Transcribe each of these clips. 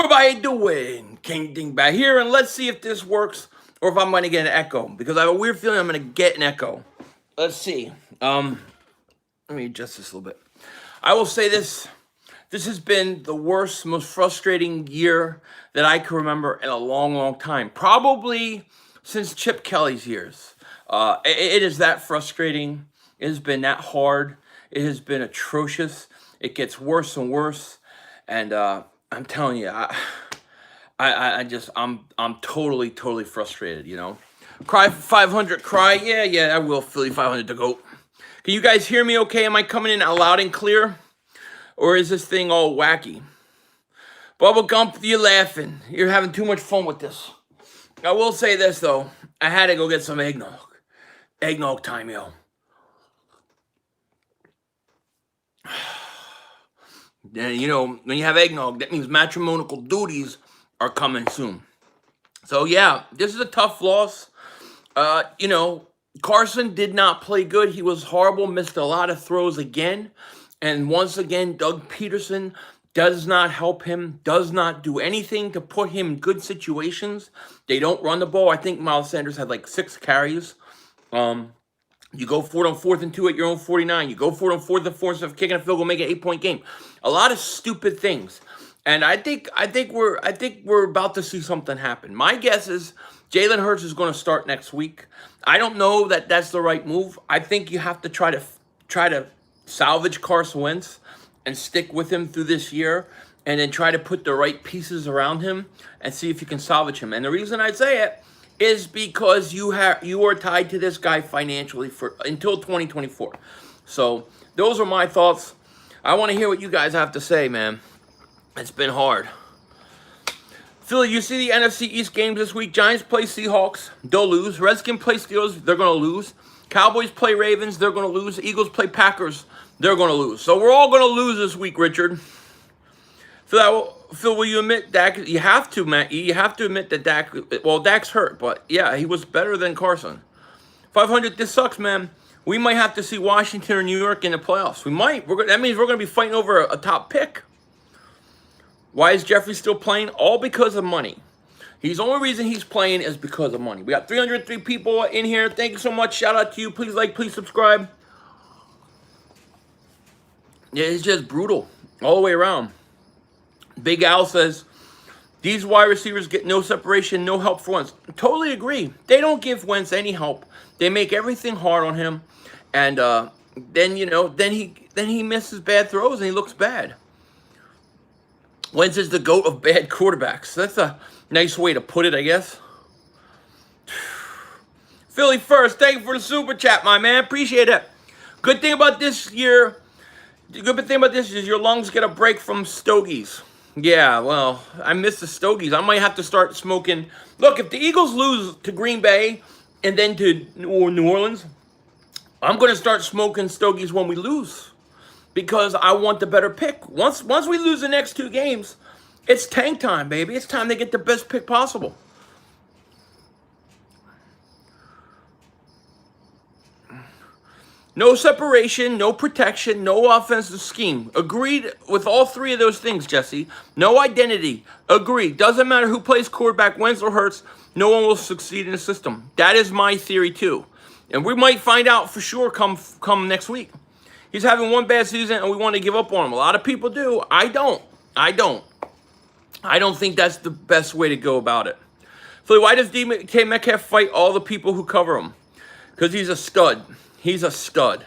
Everybody doing? King Dingbat here, and let's see if this works or if I'm going to get an echo, because I have a weird feeling I'm going to get an echo. Let's see. Let me adjust this a little bit. I will say this. This has been the worst, most frustrating year that I can remember in a long, long time. Probably since Chip Kelly's years. It is that frustrating. It has been that hard. It has been atrocious. It gets worse and worse. And I'm telling you, I'm totally frustrated, you know. Cry for 500, cry. Yeah, I will. Philly 500 to go. Can you guys hear me okay? Am I coming in loud and clear? Or is this thing all wacky? Bubba Gump, you're laughing. You're having too much fun with this. I will say this, though. I had to go get some eggnog. Eggnog time, yo. And, you know, when you have eggnog, that means matrimonial duties are coming soon. So, yeah, this is a tough loss. You know, Carson did not play good. He was horrible, missed a lot of throws again. And once again, Doug Peterson does not help him, does not do anything to put him in good situations. They don't run the ball. I think Miles Sanders had like 6 carries. You go for it on 4th and 2 at your own 49. You go for it on 4th and 4 instead of kicking a field goal, make an 8-point game. A lot of stupid things. And I think we're about to see something happen. My guess is Jalen Hurts is going to start next week. I don't know that that's the right move. I think you have to try to salvage Carson Wentz and stick with him through this year, and then try to put the right pieces around him and see if you can salvage him. And the reason I say it is because you are tied to this guy financially for until 2024. So those are my thoughts. I want to hear what you guys have to say, man. It's been hard. Philly, you see the NFC East games this week. Giants play Seahawks. They'll lose. Redskins play Steelers. They're going to lose. Cowboys play Ravens. They're going to lose. Eagles play Packers. They're going to lose. So we're all going to lose this week, Richard. Phil, will you admit Dak? You have to, Matt. You have to admit that Dak, well, Dak's hurt, but yeah, he was better than Carson. 500, this sucks, man. We might have to see Washington or New York in the playoffs. We might. That means we're going to be fighting over a top pick. Why is Jeffrey still playing? All because of money. The only reason he's playing is because of money. We got 303 people in here. Thank you so much. Shout out to you. Please like, please subscribe. Yeah, it's just brutal all the way around. Big Al says, these wide receivers get no separation, no help for Wentz. Totally agree. They don't give Wentz any help. They make everything hard on him. And then, you know, then he misses bad throws and he looks bad. Wentz is the GOAT of bad quarterbacks. That's a nice way to put it, I guess. Philly first, thank you for the super chat, my man. Appreciate it. Good thing about this year, the good thing about this is your lungs get a break from stogies. Yeah, well, I miss the stogies. I might have to start smoking. Look, if the Eagles lose to Green Bay and then to New Orleans, I'm going to start smoking stogies when we lose. Because I want the better pick. Once we lose the next 2 games, it's tank time, baby. It's time to get the best pick possible. No separation, no protection, no offensive scheme. Agreed with all 3 of those things, Jesse. No identity. Agreed. Doesn't matter who plays quarterback, Wentz or Hurts, no one will succeed in the system. That is my theory, too. And we might find out for sure come next week. He's having one bad season, and we want to give up on him. A lot of people do. I don't. I don't think that's the best way to go about it. So why does DK Metcalf fight all the people who cover him? Because he's a stud. He's a stud.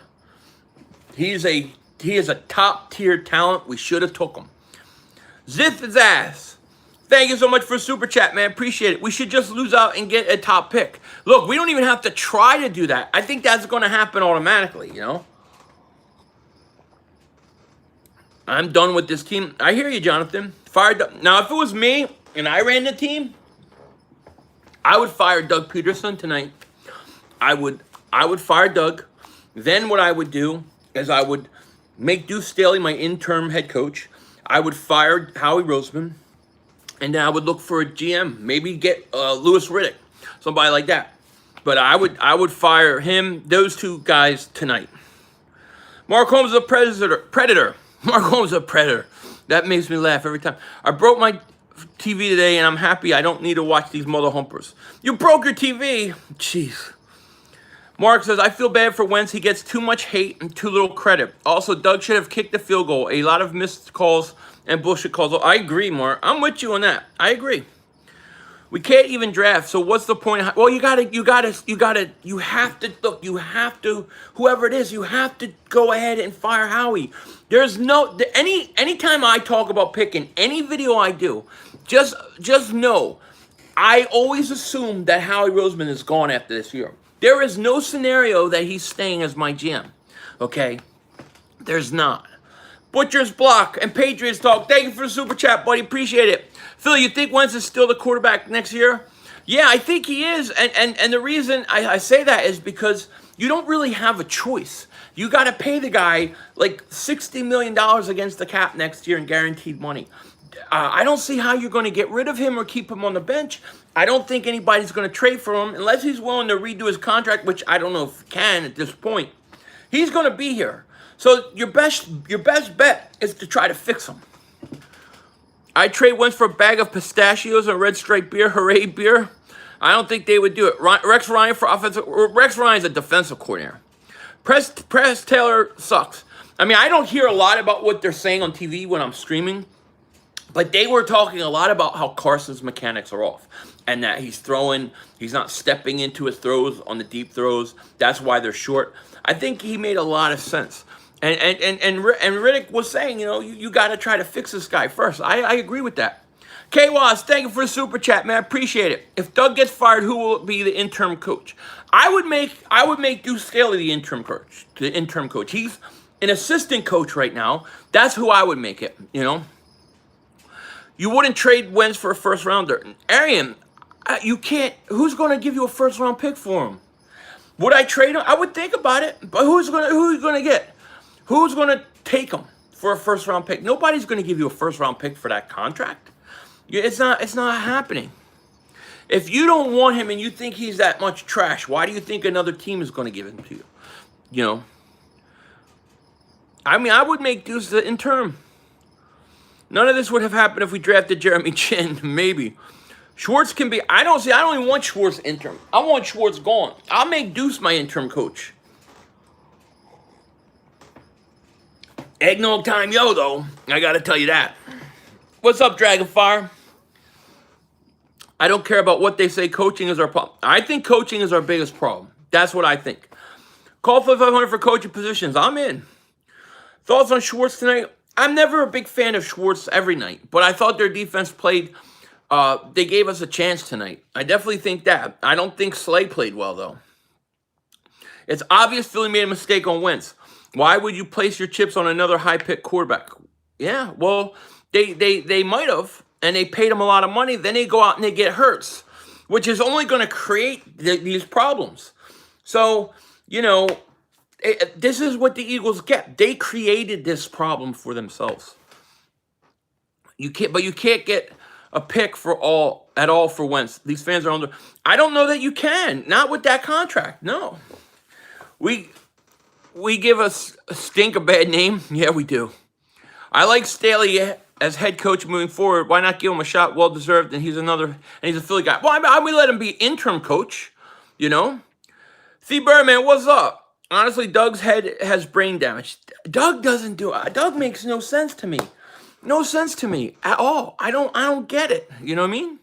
He is a top-tier talent. We should have took him. Zith his ass. Thank you so much for super chat, man. Appreciate it. We should just lose out and get a top pick. Look, we don't even have to try to do that. I think that's going to happen automatically, you know? I'm done with this team. I hear you, Jonathan. Fired. Now, if it was me and I ran the team, I would fire Doug Peterson tonight. I would fire Doug. Then what I would do is I would make Deuce Staley my interim head coach. I would fire Howie Roseman. And then I would look for a GM. Maybe get Louis Riddick. Somebody like that. But I would fire him, those 2 guys tonight. Mark Holmes is a predator. Mark Holmes is a predator. That makes me laugh every time. I broke my TV today, and I'm happy I don't need to watch these mother humpers. You broke your TV. Jeez. Mark says, I feel bad for Wentz. He gets too much hate and too little credit. Also, Doug should have kicked the field goal. A lot of missed calls and bullshit calls. I agree, Mark. I'm with you on that. I agree. We can't even draft, so what's the point? Well, you have to, look, whoever it is, you have to go ahead and fire Howie. There's anytime I talk about picking, any video I do, just know, I always assume that Howie Roseman is gone after this year. There is no scenario that he's staying as my GM, okay? There's not. Butcher's Block and Patriots Talk. Thank you for the super chat, buddy. Appreciate it. Phil, you think Wentz is still the quarterback next year? Yeah, I think he is. And the reason I say that is because you don't really have a choice. You got to pay the guy like $60 million against the cap next year in guaranteed money. I don't see how you're going to get rid of him or keep him on the bench. I don't think anybody's going to trade for him unless he's willing to redo his contract, which I don't know if he can at this point. He's going to be here. So your best bet is to try to fix him. I trade Wentz for a bag of pistachios and Red Stripe beer, hooray beer. I don't think they would do it. Rex Ryan for offensive. Rex Ryan's a defensive coordinator. Press Taylor sucks. I mean, I don't hear a lot about what they're saying on TV when I'm streaming, but they were talking a lot about how Carson's mechanics are off and that he's not stepping into his throws on the deep throws. That's why they're short. I think he made a lot of sense. And Riddick was saying, you got to try to fix this guy first. I agree with that. K-Waz, thank you for the super chat, man. Appreciate it. If Doug gets fired, who will be the interim coach? I would make Deuce Staley the interim coach. He's an assistant coach right now. That's who I would make it. You wouldn't trade Wentz for a first rounder. Arian, you can't. Who's going to give you a first round pick for him? Would I trade him? I would think about it. But who's going to get? Who's going to take him for a first-round pick? Nobody's going to give you a first-round pick for that contract. It's not happening. If you don't want him and you think he's that much trash, why do you think another team is going to give him to you? I mean, I would make Deuce the interim. None of this would have happened if we drafted Jeremy Chin, maybe. Schwartz can be... I don't even want Schwartz interim. I want Schwartz gone. I'll make Deuce my interim coach. Eggnog time, though. I got to tell you that. What's up, Dragonfire? I don't care about what they say. Coaching is our problem. I think coaching is our biggest problem. That's what I think. Call for 500 for coaching positions. I'm in. Thoughts on Schwartz tonight? I'm never a big fan of Schwartz every night, but I thought their defense played. They gave us a chance tonight. I definitely think that. I don't think Slay played well, though. It's obvious Philly made a mistake on Wentz. Why would you place your chips on another high-pick quarterback? Yeah, well, they might have, and they paid him a lot of money. Then they go out and they get Hurts, which is only going to create these problems. So, this is what the Eagles get. They created this problem for themselves. You can't get a pick at all for Wentz. These fans are under. I don't know that you can. Not with that contract. No. We give us Stink a bad name? Yeah, we do. I like Staley as head coach moving forward. Why not give him a shot? Well deserved, and he's a Philly guy. Well, I mean, let him be interim coach, See, Birdman, what's up? Honestly, Doug's head has brain damage. Doug makes no sense to me. No sense to me at all. I don't get it. You know what I mean?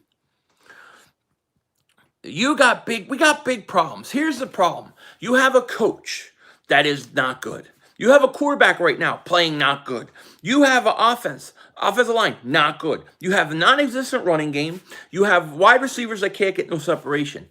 We got big problems. Here's the problem. You have a coach that is not good. You have a quarterback right now playing not good. You have an offensive line, not good. You have a non-existent running game. You have wide receivers that can't get no separation.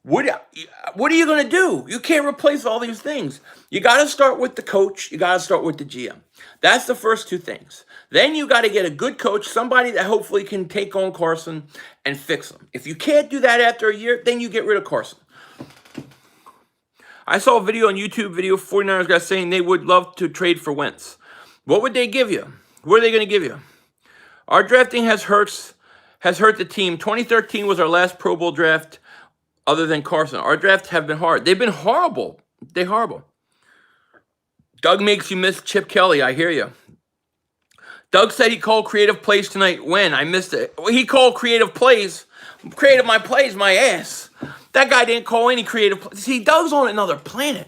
What are you going to do? You can't replace all these things. You got to start with the coach. You got to start with the GM. That's the first two things. Then you got to get a good coach, somebody that hopefully can take on Carson and fix him. If you can't do that after a year, then you get rid of Carson. I saw a video on YouTube, 49ers guys saying they would love to trade for Wentz. What would they give you? What are they going to give you? Our drafting has hurt the team. 2013 was our last Pro Bowl draft other than Carson. Our drafts have been hard. They've been horrible. They're horrible. Doug makes you miss Chip Kelly. I hear you. Doug said he called creative plays tonight. When? I missed it. He called creative plays. Creative my plays, my ass. That guy didn't call any creative plays. See, Doug's on another planet.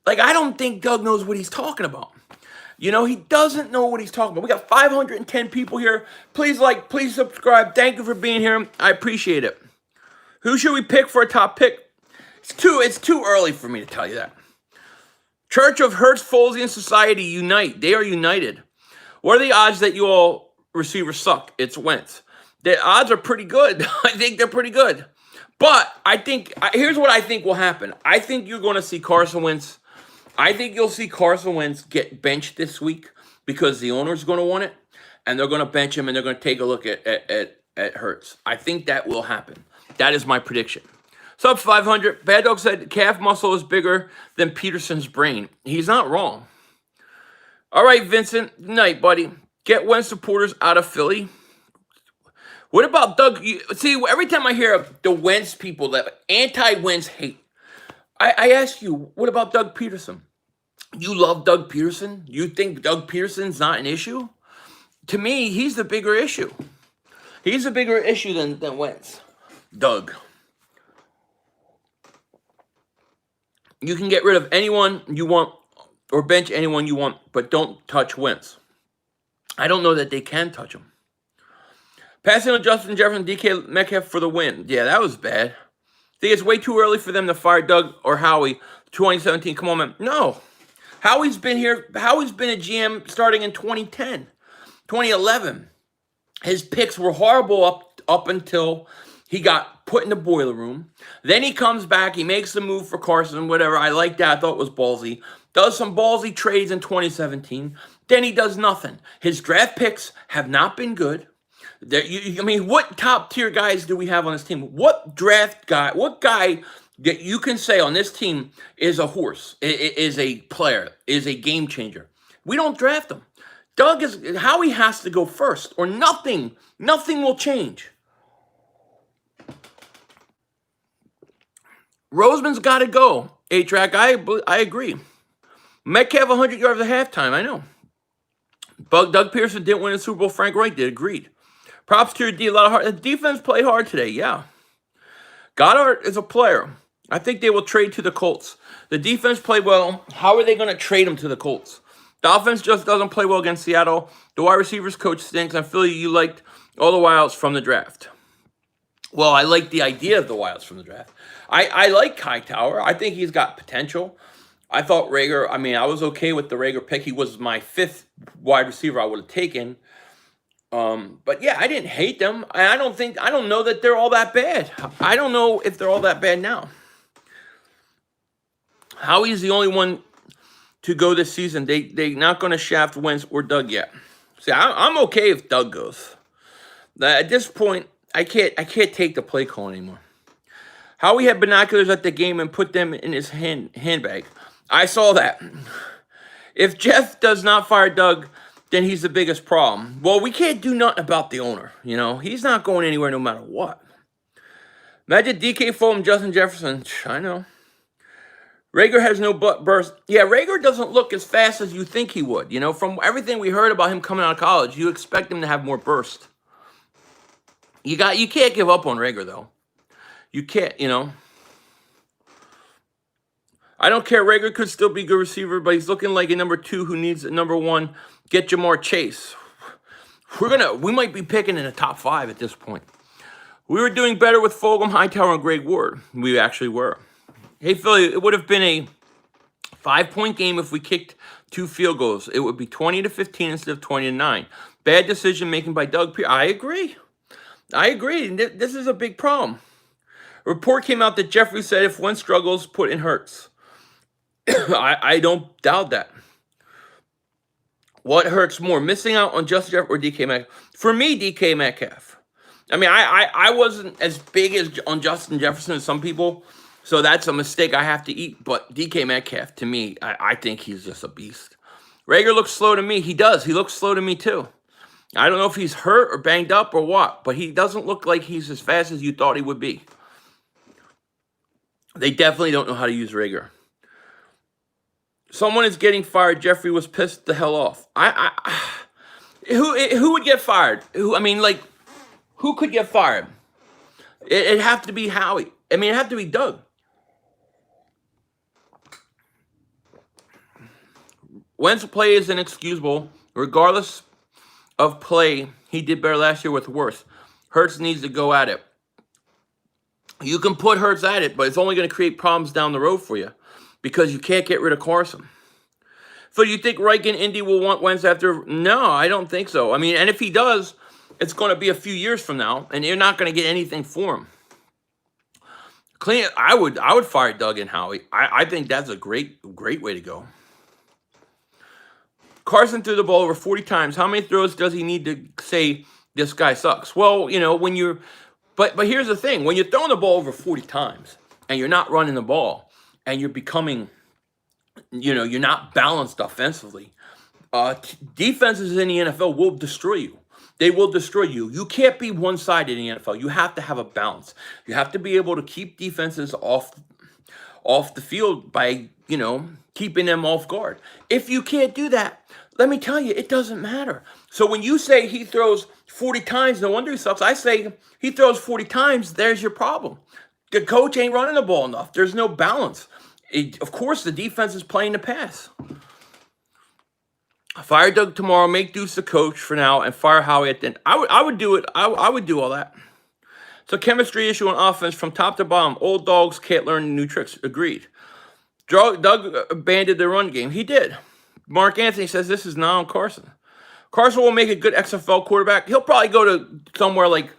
Like, I don't think Doug knows what he's talking about. You know, he doesn't know what he's talking about. We got 510 people here. Please like, please subscribe. Thank you for being here. I appreciate it. Who should we pick for a top pick? It's too early for me to tell you that. Church of Hertz, Folsey, and Society unite. They are united. What are the odds that you all receivers suck? It's Wentz. The odds are pretty good. I think they're pretty good. But I think, here's what I think will happen. I think you're going to see Carson Wentz. I think you'll see Carson Wentz get benched this week because the owner's going to want it. And they're going to bench him and they're going to take a look at Hertz. I think that will happen. That is my prediction. Sub 500. Bad Dog said calf muscle is bigger than Peterson's brain. He's not wrong. All right, Vincent. Good night, buddy. Get Wentz supporters out of Philly. What about Doug? See, every time I hear the Wentz people, that anti-Wentz hate, I ask you, what about Doug Peterson? You love Doug Peterson? You think Doug Peterson's not an issue? To me, he's the bigger issue. He's a bigger issue than Wentz. Doug. You can get rid of anyone you want or bench anyone you want, but don't touch Wentz. I don't know that they can touch him. Passing on Justin Jefferson, DK Metcalf for the win. Yeah, that was bad. Think it's way too early for them to fire Doug or Howie. 2017, come on, man. No. Howie's been here. Howie's been a GM starting in 2010, 2011. His picks were horrible up until he got put in the boiler room. Then he comes back. He makes the move for Carson, whatever. I like that. I thought it was ballsy. Does some ballsy trades in 2017. Then he does nothing. His draft picks have not been good. I mean, what top tier guys do we have on this team? What draft guy, what guy that you can say on this team is a horse, is a player, is a game changer? We don't draft him. Howie has to go first or nothing will change. Roseman's got to go. A-Track, I agree. Metcalf 100 yards at halftime, I know. Doug Pearson didn't win the Super Bowl. Frank Wright did, agreed. Props to your D. A lot of hard. The defense played hard today, yeah. Goddard is a player. I think they will trade to the Colts. The defense played well. How are they going to trade him to the Colts? The offense just doesn't play well against Seattle. The wide receivers coach stinks. I feel you liked all the wilds from the draft. Well, I like the idea of the wilds from the draft. I like Hightower. I think he's got potential. I thought Rager, I was okay with the Rager pick. He was my 5th wide receiver I would have taken. But yeah, I didn't hate them. I don't know that they're all that bad. I don't know if they're all that bad now. Howie's the only one to go this season. They're not going to shaft Wentz or Doug yet. See, I'm okay if Doug goes. At this point, I can't take the play call anymore. Howie had binoculars at the game and put them in his handbag. I saw that. If Jeff does not fire Doug, then he's the biggest problem. Well, we can't do nothing about the owner. You know, he's not going anywhere no matter what. Imagine DK Fulham, Justin Jefferson. I know. Rager has no burst. Yeah, Rager doesn't look as fast as you think he would. You know, from everything we heard about him coming out of college, you expect him to have more burst. You can't give up on Rager, though. You can't, you know. I don't care. Rager could still be a good receiver, but he's looking like a number 2 who needs a number 1. Get Jamar Chase. We might be picking in the top 5 at this point. We were doing better with Fulgham, Hightower, and Greg Ward. We actually were. Hey, Philly, it would have been a 5-point game if we kicked 2 field goals. It would be 20-15 instead of 20-9. Bad decision making by Doug Pearson. I agree. This is a big problem. A report came out that Jeffrey said if Wentz struggles, put in Hurts. I don't doubt that. What hurts more, missing out on Justin Jefferson or DK Metcalf? For me, DK Metcalf. I wasn't as big as on Justin Jefferson as some people, so that's a mistake I have to eat. But DK Metcalf, to me, I think he's just a beast. Rager looks slow to me. He does. He looks slow to me, too. I don't know if he's hurt or banged up or what, but he doesn't look like he's as fast as you thought he would be. They definitely don't know how to use Rager. Someone is getting fired. Jeffrey was pissed the hell off. Who would get fired? I mean, like, who could get fired? It'd have to be Howie. I mean, it'd have to be Doug. Wentz play is inexcusable. Regardless of play, he did better last year with worse. Hurts needs to go at it. You can put Hurts at it, but it's only going to create problems down the road for you because you can't get rid of Carson. So you think Reich and Indy will want Wentz after? No, I don't think so. I mean, and if he does, it's going to be a few years from now, and you're not going to get anything for him. Clean. I would fire Doug and Howie. I think that's a great way to go. Carson threw the ball over 40 times. How many throws does he need to say this guy sucks? Well, you know, when you're, but here's the thing: when you're throwing the ball over 40 times and you're not running the ball and you're becoming, you know, you're not balanced offensively. Defenses in the NFL will destroy you. They will destroy you. You can't be one-sided in the NFL. You have to have a balance. You have to be able to keep defenses off the field by, you know, keeping them off guard. If you can't do that, let me tell you, it doesn't matter. So when you say he throws 40 times, no wonder he sucks. I say he throws 40 times, there's your problem. The coach ain't running the ball enough. There's no balance. Of course, the defense is playing the pass. Fire Doug tomorrow, make Deuce the coach for now, and fire Howie at the end. I would do it. I would do all that. It's a chemistry issue on offense from top to bottom. Old dogs can't learn new tricks. Agreed. Doug abandoned the run game. He did. Mark Anthony says this is not on Carson. Carson will make a good XFL quarterback. He'll probably go to somewhere like,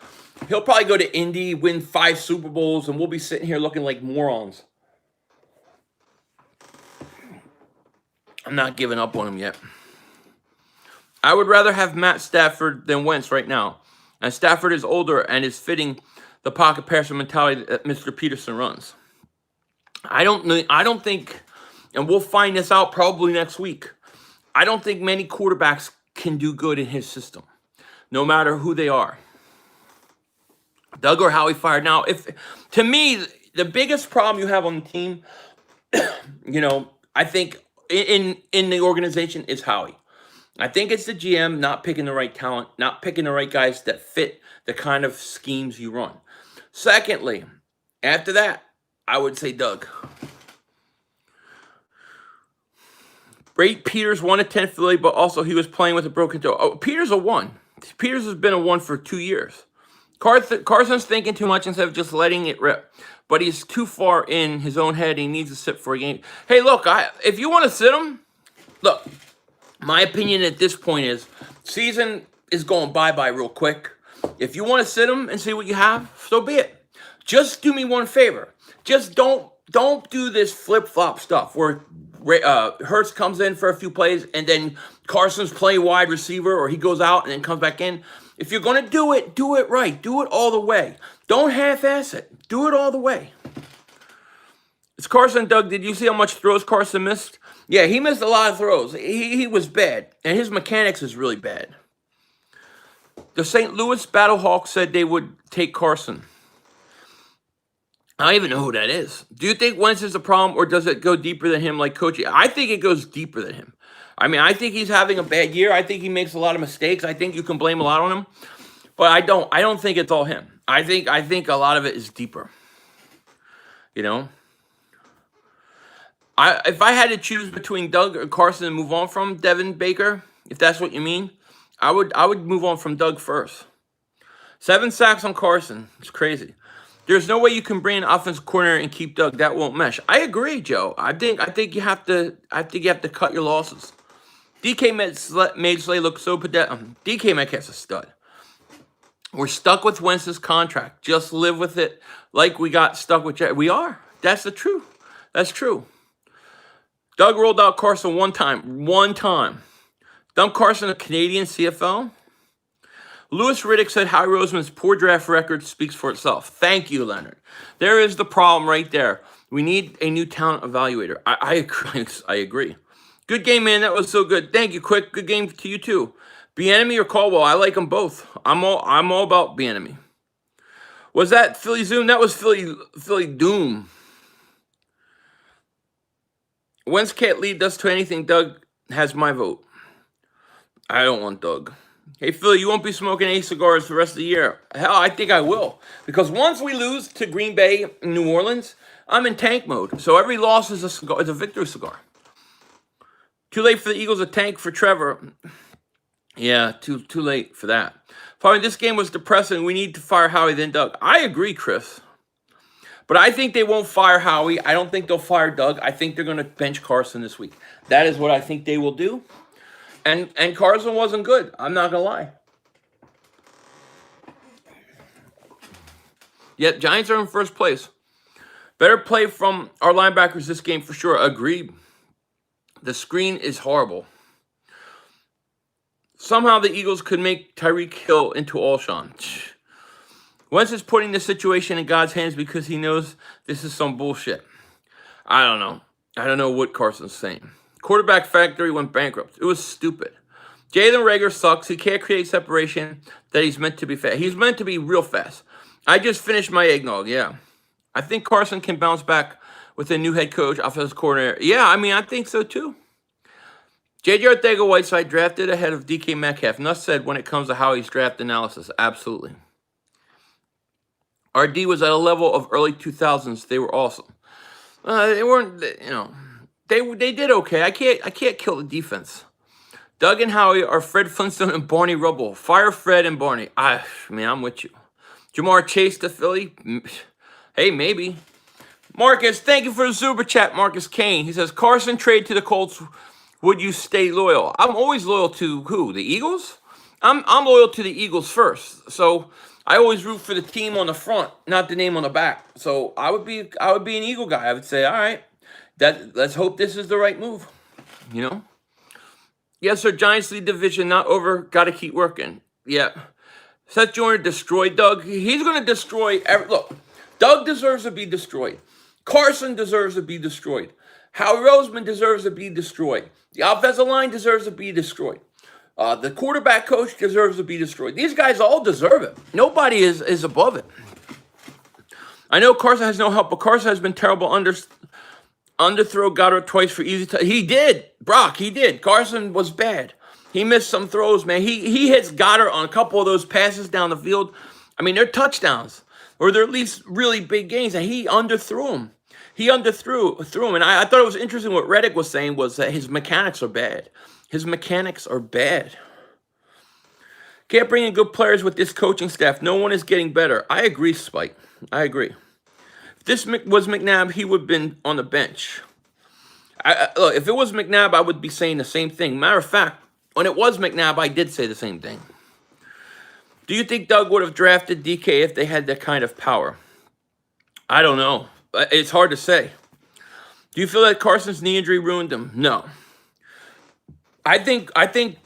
he'll probably go to Indy, win 5 Super Bowls, and we'll be sitting here looking like morons. I'm not giving up on him yet. I would rather have Matt Stafford than Wentz right now. And Stafford is older and is fitting the pocket passer mentality that Mr. Peterson runs. I don't think, and we'll find this out probably next week, I don't think many quarterbacks can do good in his system, no matter who they are. Doug or Howie fired. Now, to me, the biggest problem you have on the team, you know, I think in the organization is Howie. I think it's the GM not picking the right talent, not picking the right guys that fit the kind of schemes you run. Secondly, after that, I would say Doug. Great Peters 1-10 Philly, but also he was playing with a broken toe. Oh, Peters a 1. Peters has been a 1 for 2 years. Carson's thinking too much instead of just letting it rip. But he's too far in his own head. He needs to sit for a game. Hey, look, if you want to sit him, look, my opinion at this point is season is going bye-bye real quick. If you want to sit him and see what you have, so be it. Just do me one favor. Just don't do this flip-flop stuff where Hurts comes in for a few plays and then Carson's playing wide receiver or he goes out and then comes back in. If you're going to do it right. Do it all the way. Don't half-ass it. Do it all the way. It's Carson. Doug, did you see how much throws Carson missed? Yeah, he missed a lot of throws. He was bad, and his mechanics is really bad. The St. Louis Battlehawks said they would take Carson. I don't even know who that is. Do you think Wentz is the problem, or does it go deeper than him like coaching? I think it goes deeper than him. I mean, I think he's having a bad year. I think he makes a lot of mistakes. I think you can blame a lot on him, but I don't think it's all him. I think a lot of it is deeper. You know? If I had to choose between Doug or Carson and move on from Devin Baker, if that's what you mean, I would move on from Doug first. 7 sacks on Carson. It's crazy. There's no way you can bring an offensive coordinator and keep Doug. That won't mesh. I agree, Joe. I think you have to cut your losses. DK made Slay look so pedestrian. DK Metcalf's a stud. We're stuck with Wentz's contract. Just live with it like we got stuck with Jack. We are. That's the truth. That's true. Doug rolled out Carson one time. Dump Carson a Canadian CFL. Louis Riddick said Howie Roseman's poor draft record speaks for itself. Thank you, Leonard. There is the problem right there. We need a new talent evaluator. I agree. Good game, man. That was so good. Thank you, Quick. Good game to you, too. Bieniemy or Caldwell? I like them both. I'm all about Bieniemy. Was that Philly Zoom? That was Philly Doom. Wentz can't lead us to anything. Doug has my vote. I don't want Doug. Hey, Phil, you won't be smoking 8 cigars the rest of the year. Hell, I think I will. Because once we lose to Green Bay and New Orleans, I'm in tank mode. So every loss is a cigar, is a victory cigar. Too late for the Eagles to tank for Trevor. Yeah, too late for that. Probably this game was depressing. We need to fire Howie, then Doug. I agree, Chris. But I think they won't fire Howie. I don't think they'll fire Doug. I think they're going to bench Carson this week. That is what I think they will do. And Carson wasn't good. I'm not going to lie. Yet Giants are in first place. Better play from our linebackers this game for sure. Agreed. The screen is horrible. Somehow the Eagles could make Tyreek Hill into Alshon. Wentz is putting the situation in God's hands because he knows this is some bullshit. I don't know. I don't know what Carson's saying. Quarterback factory went bankrupt. It was stupid. Jalen Reagor sucks. He can't create separation that he's meant to be fast. He's meant to be real fast. I just finished my eggnog, yeah. I think Carson can bounce back with a new head coach, offensive coordinator. Yeah, I mean, I think so too. J.J. Arcega-Whiteside drafted ahead of DK Metcalf. Enough said when it comes to Howie's draft analysis. Absolutely. RD was at a level of early 2000s. They were awesome. They weren't, they did okay. I can't kill the defense. Doug and Howie are Fred Flintstone and Barney Rubble. Fire Fred and Barney. I'm with you. Jamar Chase to Philly. Hey, maybe. Marcus, thank you for the super chat. Marcus Kane. He says, Carson trade to the Colts. Would you stay loyal? I'm always loyal to who? The Eagles? I'm loyal to the Eagles first. So I always root for the team on the front, not the name on the back. So I would be an Eagle guy. I would say, all right, let's hope this is the right move. Yes, sir. Giants lead division, not over. Got to keep working. Yeah. Seth Joyner destroyed Doug. He's going to destroy look, Doug deserves to be destroyed. Carson deserves to be destroyed. Howie Roseman deserves to be destroyed. The offensive line deserves to be destroyed. The quarterback coach deserves to be destroyed. These guys all deserve it. Nobody is above it. I know Carson has no help, but Carson has been terrible. Underthrow Goddard twice for easy touch. He did. Brock, he did. Carson was bad. He missed some throws, man. He hits Goddard on a couple of those passes down the field. I mean, they're touchdowns. Or they're at least really big gains. And he underthrew them. He underthrew him. And I thought it was interesting what Reddick was saying was that his mechanics are bad. His mechanics are bad. Can't bring in good players with this coaching staff. No one is getting better. I agree, Spike. I agree. If this was McNabb, he would have been on the bench. Look, if it was McNabb, I would be saying the same thing. Matter of fact, when it was McNabb, I did say the same thing. Do you think Doug would have drafted DK if they had that kind of power? I don't know. It's hard to say. Do you feel that Carson's knee injury ruined him? No. I think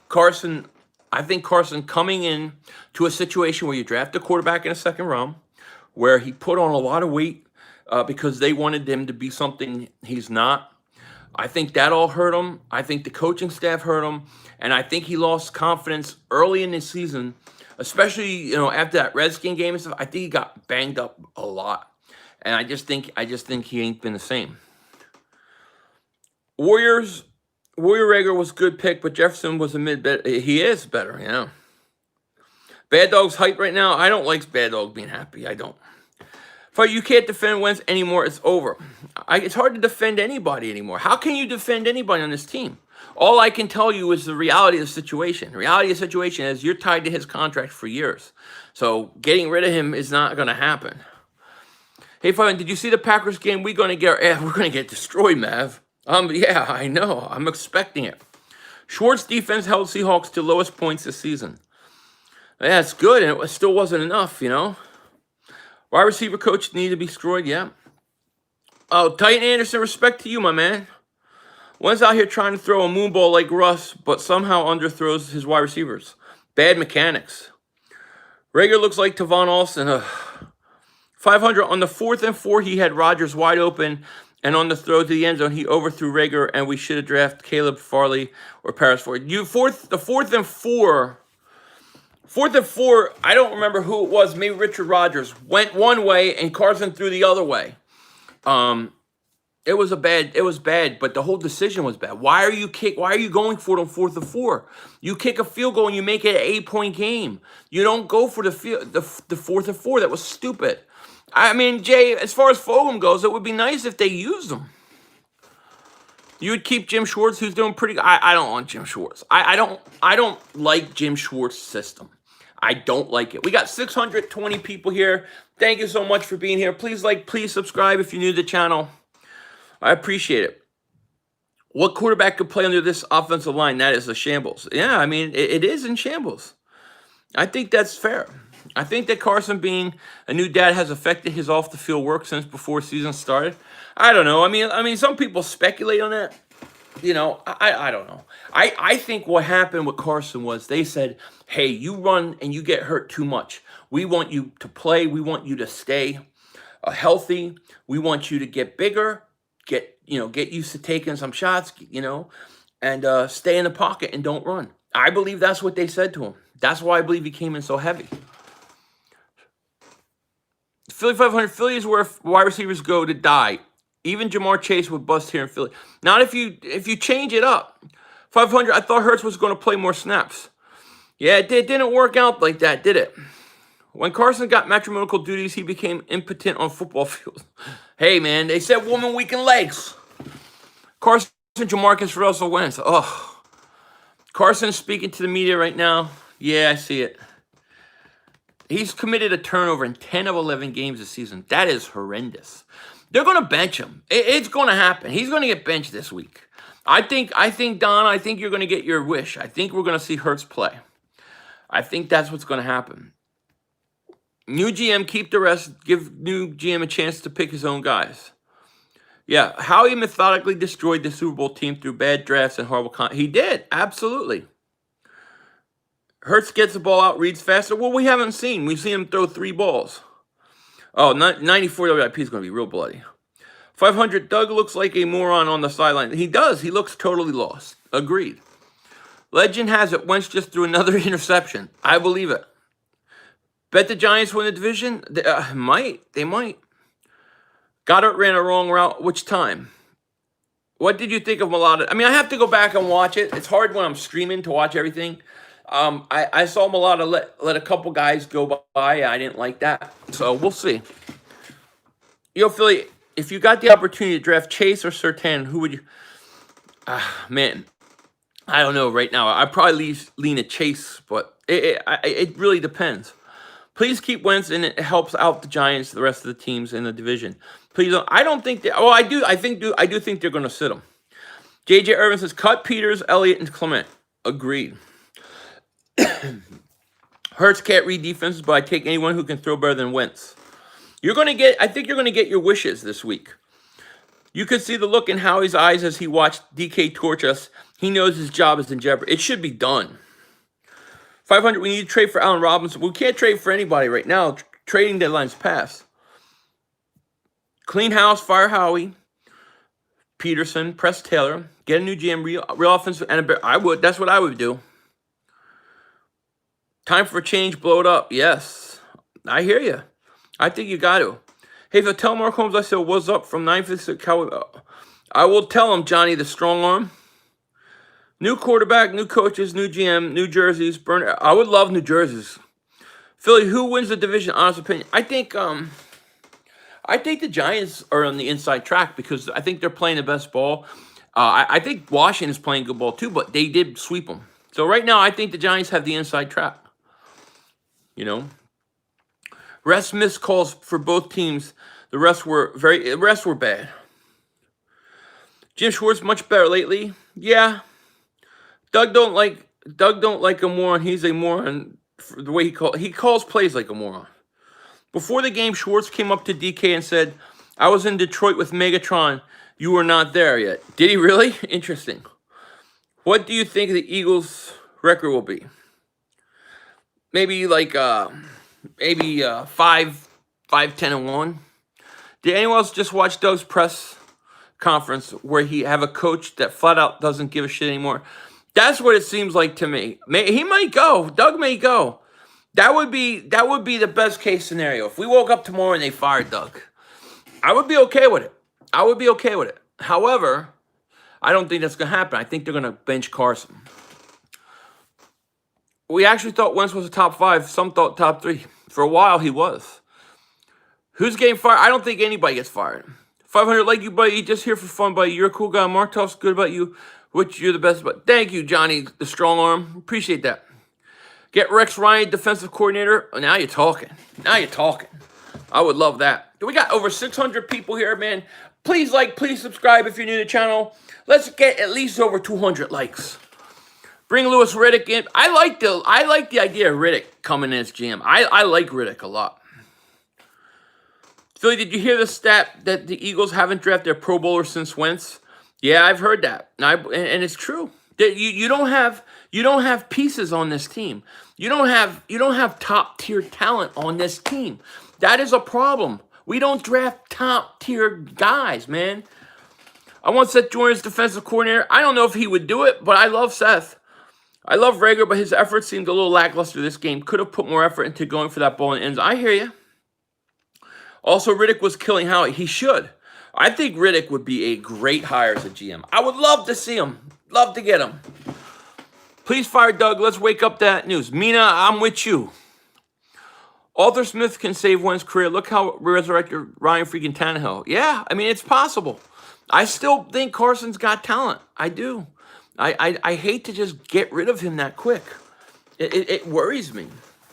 Carson coming in to a situation where you draft a quarterback in a second round, where he put on a lot of weight because they wanted him to be something he's not. I think that all hurt him. I think the coaching staff hurt him, and I think he lost confidence early in the season, especially after that Redskin game and stuff. I think he got banged up a lot, and I just think he ain't been the same. Warrior Reagor was a good pick, but Jefferson was a mid-bet. He is better, yeah. Bad Dog's hype right now. I don't like Bad Dog being happy. I don't. But you can't defend Wentz anymore. It's over. It's hard to defend anybody anymore. How can you defend anybody on this team? All I can tell you is the reality of the situation. The reality of the situation is you're tied to his contract for years. So getting rid of him is not going to happen. Hey, Fabian, did you see the Packers game? We're going to get destroyed, Mav. Yeah, I know. I'm expecting it. Schwartz defense held Seahawks to lowest points this season. Yeah, it's good, and it still wasn't enough, Wide receiver coach need to be destroyed, yeah. Oh, Titan Anderson, respect to you, my man. One's out here trying to throw a moonball like Russ, but somehow underthrows his wide receivers. Bad mechanics. Reagor looks like Tavon Austin. 500 on the 4th and 4, he had Rodgers wide open, and on the throw to the end zone, he overthrew Reagor, and we should have drafted Caleb Farley or Paris Ford. The 4th and 4. 4th and 4, I don't remember who it was. Maybe Richard Rodgers went one way and Carson threw the other way. It was bad, but the whole decision was bad. Why are you going for it on 4th and 4? You kick a field goal and you make it an 8-point game. You don't go for the 4th and 4. That was stupid. I mean, Jay, as far as Fulham goes, it would be nice if they used them. You would keep Jim Schwartz, who's doing pretty good. I don't want Jim Schwartz. I don't like Jim Schwartz's system. I don't like it. We got 620 people here. Thank you so much for being here. Please please subscribe if you're new to the channel. I appreciate it. What quarterback could play under this offensive line? That is a shambles. Yeah, I mean, it is in shambles. I think that's fair. I think that Carson being a new dad has affected his off-the-field work since before season started. I don't know. I mean, some people speculate on that. You know, I don't know. I think what happened with Carson was they said, hey, you run and you get hurt too much. We want you to play. We want you to stay healthy. We want you to get bigger, get used to taking some shots, and stay in the pocket and don't run. I believe that's what they said to him. That's why I believe he came in so heavy. Philly 500. Philly is where wide receivers go to die. Even Jamar Chase would bust here in Philly. Not if you change it up. 500, I thought Hurts was going to play more snaps. Yeah, it didn't work out like that, did it? When Carson got matrimonial duties, he became impotent on football fields. Hey, man, they said woman weaken legs. Carson, Jamarcus Russell Wentz. Oh, Carson is speaking to the media right now. Yeah, I see it. He's committed a turnover in 10 of 11 games this season. That is horrendous. They're going to bench him. It's going to happen. He's going to get benched this week. I think, Don, I think you're going to get your wish. I think we're going to see Hurts play. I think that's what's going to happen. New GM, keep the rest. Give new GM a chance to pick his own guys. Yeah, how he methodically destroyed the Super Bowl team through bad drafts and horrible he did, absolutely. Hurts gets the ball out, reads faster. Well, we haven't seen. We've seen him throw 3 balls. Oh, 94 WIP is going to be real bloody. 500, Doug looks like a moron on the sideline. He does. He looks totally lost. Agreed. Legend has it, Wentz just threw another interception. I believe it. Bet the Giants win the division? They might. They might. Goddard ran a wrong route. Which time? What did you think of Mulata? I mean, I have to go back and watch it. It's hard when I'm streaming to watch everything. I saw Mulata let a couple guys go by. I didn't like that. So we'll see. Philly, if you got the opportunity to draft Chase or Surtain, who would you? Man, I don't know right now. I'd probably lean at Chase, but it really depends. Please keep Wentz, and it helps out the Giants, the rest of the teams in the division. Please don't. I don't think that. Oh, I do. I do think they're going to sit him. JJ Irvin says cut Peters, Elliott, and Clement. Agreed. Hurts can't read defenses, but I take anyone who can throw better than Wentz. I think you're going to get your wishes this week. You could see the look in Howie's eyes as he watched DK torch us. He knows his job is in jeopardy. It should be done. 500, we need to trade for Allen Robinson. We can't trade for anybody right now. Trading deadline's passed. Clean house, fire Howie. Peterson, press Taylor. Get a new GM, real offensive. That's what I would do. Time for a change, blow it up. Yes, I hear you. I think you got to. Hey, if I tell Mark Holmes I said what's up from 956 Cowboy, I will tell him, Johnny, the strong arm. New quarterback, new coaches, new GM, new jerseys. I would love new jerseys. Philly, who wins the division? Honest opinion. I think the Giants are on the inside track because I think they're playing the best ball. I think Washington is playing good ball too, but they did sweep them. So right now, I think the Giants have the inside track. Rest missed calls for both teams. The rest were bad. Jim Schwartz much better lately. Yeah. Doug don't like a moron. He's a moron for the way he calls plays like a moron. Before the game, Schwartz came up to DK and said, "I was in Detroit with Megatron. You were not there yet." Did he really? Interesting. What do you think the Eagles' record will be? Maybe 5-10-1. Did anyone else just watch Doug's press conference where he have a coach that flat out doesn't give a shit anymore? That's what it seems like to me. He might go. Doug may go. That would be the best case scenario. If we woke up tomorrow and they fired Doug, I would be okay with it. I would be okay with it. However, I don't think that's going to happen. I think they're going to bench Carson. We actually thought Wentz was a top 5. Some thought top 3. For a while, he was. Who's getting fired? I don't think anybody gets fired. 500 like you, buddy. Just here for fun, buddy. You're a cool guy. Mark talks good about you, which you're the best. But thank you, Johnny, the strong arm. Appreciate that. Get Rex Ryan, defensive coordinator. Oh, now you're talking. Now you're talking. I would love that. We got over 600 people here, man. Please like, please subscribe if you're new to the channel. Let's get at least over 200 likes. Bring Louis Riddick in. I like the idea of Riddick coming in as GM. I like Riddick a lot. Philly, did you hear the stat that the Eagles haven't drafted a Pro Bowler since Wentz? Yeah, I've heard that, and it's true. That you don't have pieces on this team. You don't have top tier talent on this team. That is a problem. We don't draft top tier guys, man. I want Seth Joyner as defensive coordinator. I don't know if he would do it, but I love Seth. I love Rager, but his effort seemed a little lackluster this game. Could have put more effort into going for that ball in the ends. I hear you. Also, Riddick was killing Howie. He should. I think Riddick would be a great hire as a GM. I would love to see him. Love to get him. Please fire Doug. Let's wake up that news. Mina, I'm with you. Arthur Smith can save Wentz's career. Look how resurrected Ryan freaking Tannehill. Yeah, I mean, it's possible. I still think Carson's got talent. I do. I hate to just get rid of him that quick. It worries me.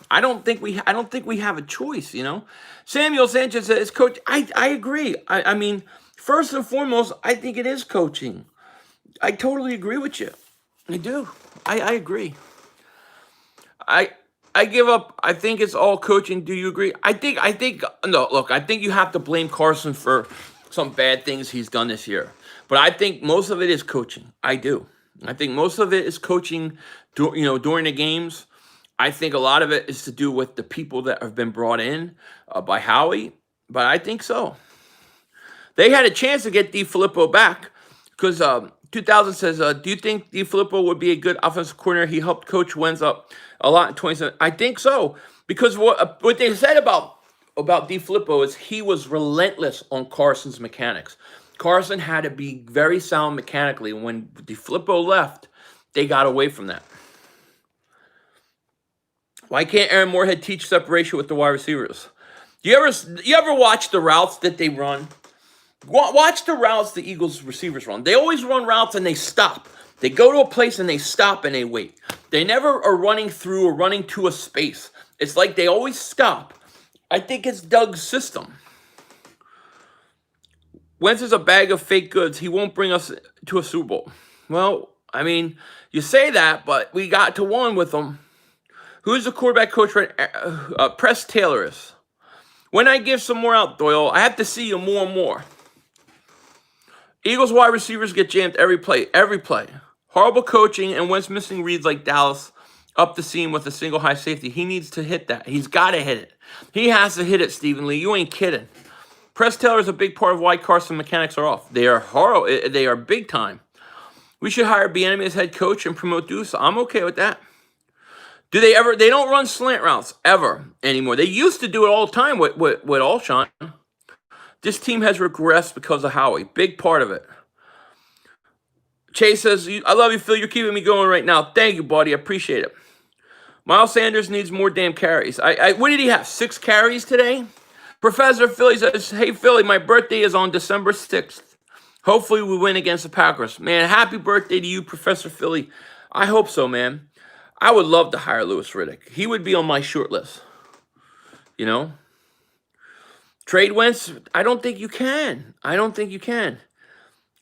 I don't think we have a choice, you know. Samuel Sanchez says, Coach, I agree. I mean, first and foremost, I think it is coaching. I totally agree with you. I do. I agree. I give up. I think it's all coaching. Do you agree? No, look, I think you have to blame Carson for some bad things he's done this year. But I think most of it is coaching. I do. I think most of it is coaching, during the games. I think a lot of it is to do with the people that have been brought in by Howie. But I think so. They had a chance to get DeFilippo back because 2000 says, do you think DeFilippo would be a good offensive coordinator? He helped coach Wentz up a lot in 27. I think so, because what they said about DeFilippo is he was relentless on Carson's mechanics. Carson had to be very sound mechanically. When DeFilippo left, they got away from that. Why can't Aaron Moorhead teach separation with the wide receivers? You ever watch the routes that they run? Watch the routes the Eagles receivers run. They always run routes and they stop. They go to a place and they stop and they wait. They never are running through or running to a space. It's like they always stop. I think it's Doug's system. Wentz is a bag of fake goods. He won't bring us to a Super Bowl. Well, I mean, you say that, but we got to one with him. Who's the quarterback coach? Press Taylor is. When I give some more out, Doyle, I have to see you more and more. Eagles wide receivers get jammed every play. Horrible coaching, and Wentz missing reads like Dallas up the seam with a single high safety. He needs to hit that. He's got to hit it. He has to hit it, Stephen Lee. You ain't kidding. Press Taylor is a big part of why Carson mechanics are off. They are horrible. They are big time. We should hire Bieniemy as head coach and promote Deuce. I'm okay with that. Do they ever? They don't run slant routes ever anymore. They used to do it all the time with Alshon. This team has regressed because of Howie. Big part of it. Chase says, I love you, Phil. You're keeping me going right now. Thank you, buddy. I appreciate it. Miles Sanders needs more damn carries. What did he have? 6 carries today? Professor Philly says, hey, Philly, my birthday is on December 6th. Hopefully we win against the Packers. Man, happy birthday to you, Professor Philly. I hope so, man. I would love to hire Louis Riddick. He would be on my short list. You know? Trade Wentz, I don't think you can.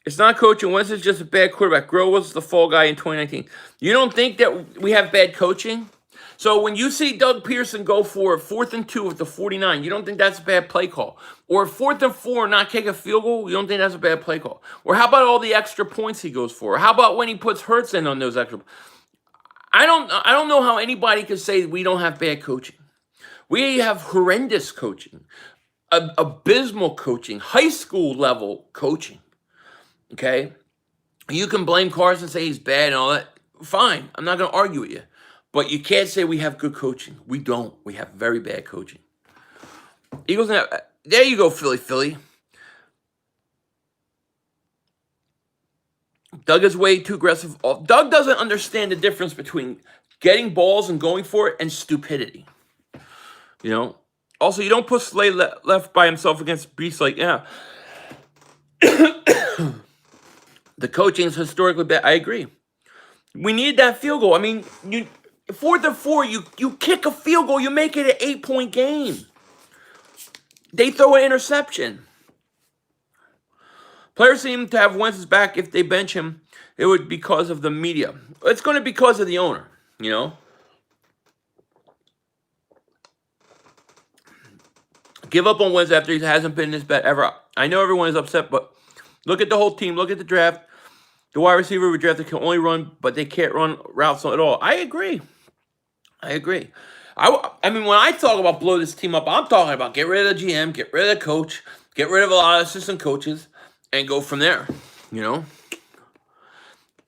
It's not coaching. Wentz is just a bad quarterback. Groh was the fall guy in 2019. You don't think that we have bad coaching? So when you see Doug Pearson go for 4th and 2 with the 49, you don't think that's a bad play call? Or 4th and 4, not kick a field goal, you don't think that's a bad play call? Or how about all the extra points he goes for? Or how about when he puts Hurts in on those extra? I don't know how anybody can say we don't have bad coaching. We have horrendous coaching, abysmal coaching, high school level coaching. Okay? You can blame Carson, say he's bad and all that. Fine. I'm not going to argue with you. But you can't say we have good coaching. We don't. We have very bad coaching. Eagles, there you go, Philly. Doug is way too aggressive. Doug doesn't understand the difference between getting balls and going for it and stupidity. You know. Also, you don't put Slay left by himself against beasts like the coaching is historically bad. I agree. We need that field goal. I mean, 4th and 4, you kick a field goal, you make it an 8-point game. They throw an interception. Players seem to have Wentz's back. If they bench him, it would be because of the media. It's going to be because of the owner, you know. Give up on Wentz after he hasn't been this bad ever. I know everyone is upset, but look at the whole team. Look at the draft. The wide receiver we drafted can only run, but they can't run routes at all. I agree. I mean, when I talk about blow this team up, I'm talking about get rid of the GM, get rid of the coach, get rid of a lot of assistant coaches, and go from there. You know,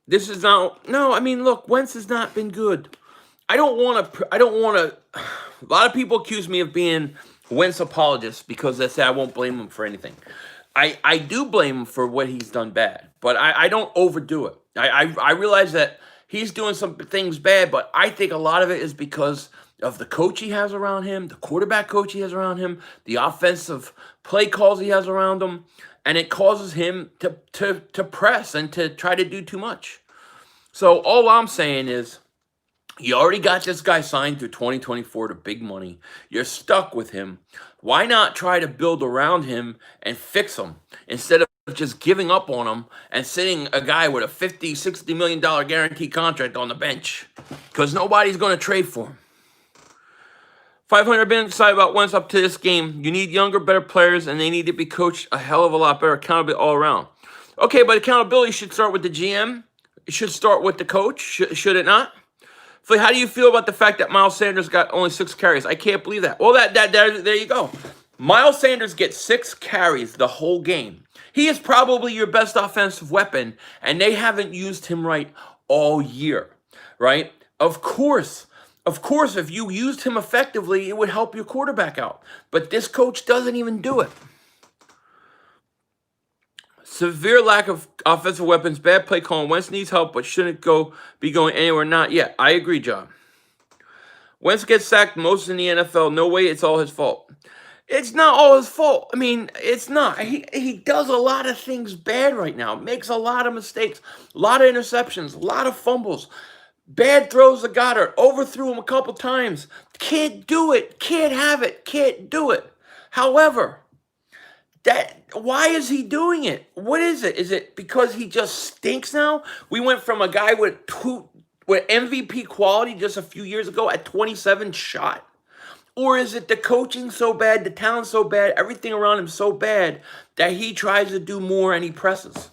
this is not. No, I mean, look, Wentz has not been good. I don't want to. A lot of people accuse me of being Wentz apologist because they say I won't blame him for anything. I do blame him for what he's done bad, but I don't overdo it. I realize that he's doing some things bad, but I think a lot of it is because of the coach he has around him, the quarterback coach he has around him, the offensive play calls he has around him, and it causes him to press and to try to do too much. So all I'm saying is, you already got this guy signed through 2024 to big money. You're stuck with him. Why not try to build around him and fix him instead of just giving up on him and sitting a guy with a $50, $60 million guaranteed contract on the bench? Because nobody's going to trade for him. 500 been excited about Wentz up to this game. You need younger, better players, and they need to be coached a hell of a lot better. Accountability all around. Okay, but accountability should start with the GM. It should start with the coach. Should it not? So how do you feel about the fact that Miles Sanders got only 6 carries? I can't believe that. Well, there you go. Miles Sanders gets 6 carries the whole game. He is probably your best offensive weapon, and they haven't used him right all year, right? Of course, if you used him effectively, it would help your quarterback out. But this coach doesn't even do it. Severe lack of offensive weapons, bad play calling. Wentz needs help, but shouldn't be going anywhere. Not yet. I agree, John. Wentz gets sacked most in the NFL. No way it's all his fault. It's not all his fault. I mean, it's not. He does a lot of things bad right now. Makes a lot of mistakes. A lot of interceptions. A lot of fumbles. Bad throws to Goddard. Overthrew him a couple times. Can't do it. Can't have it. Can't do it. However, why is he doing it? What is it? Is it because he just stinks now? We went from a guy with MVP quality just a few years ago at 27 shot. Or is it the coaching so bad, the talent so bad, everything around him so bad that he tries to do more and he presses?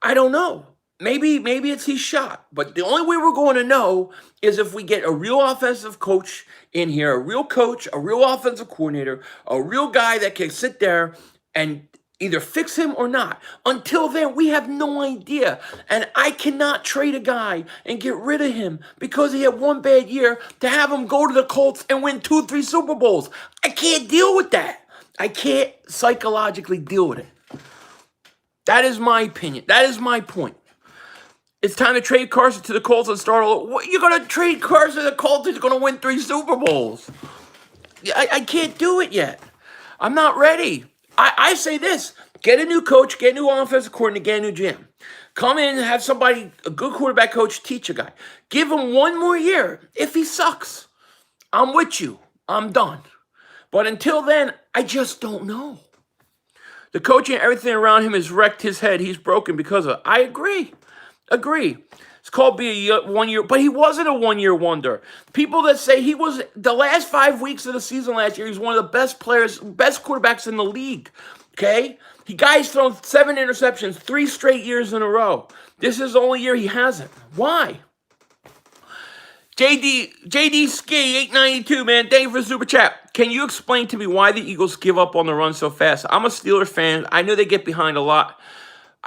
I don't know. Maybe it's he's shot. But the only way we're going to know is if we get a real offensive coach in here, a real coach, a real offensive coordinator, a real guy that can sit there and either fix him or not. Until then, we have no idea. And I cannot trade a guy and get rid of him because he had one bad year to have him go to the Colts and win 2-3 Super Bowls. I can't deal with that. I can't psychologically deal with it. That is my opinion. That is my point. It's time to trade Carson to the Colts and start all over. What, you're going to trade Carson to the Colts? He's going to win 3 Super Bowls. I can't do it yet. I'm not ready. I say this. Get a new coach, get a new offensive coordinator, get a new GM. Come in and have somebody, a good quarterback coach, teach a guy. Give him 1 more year. If he sucks, I'm with you. I'm done. But until then, I just don't know. The coaching and everything around him has wrecked his head. He's broken because of it. I agree. It's called be a 1 year, but he wasn't a 1 year wonder. People that say he was the last 5 weeks of the season last year, he's one of the best players, best quarterbacks in the league. Okay? Guy's thrown 7 interceptions 3 straight years in a row. This is the only year he hasn't. Why? JD Ski 892, man. Thank you for the super chat. Can you explain to me why the Eagles give up on the run so fast? I'm a Steelers fan. I know they get behind a lot.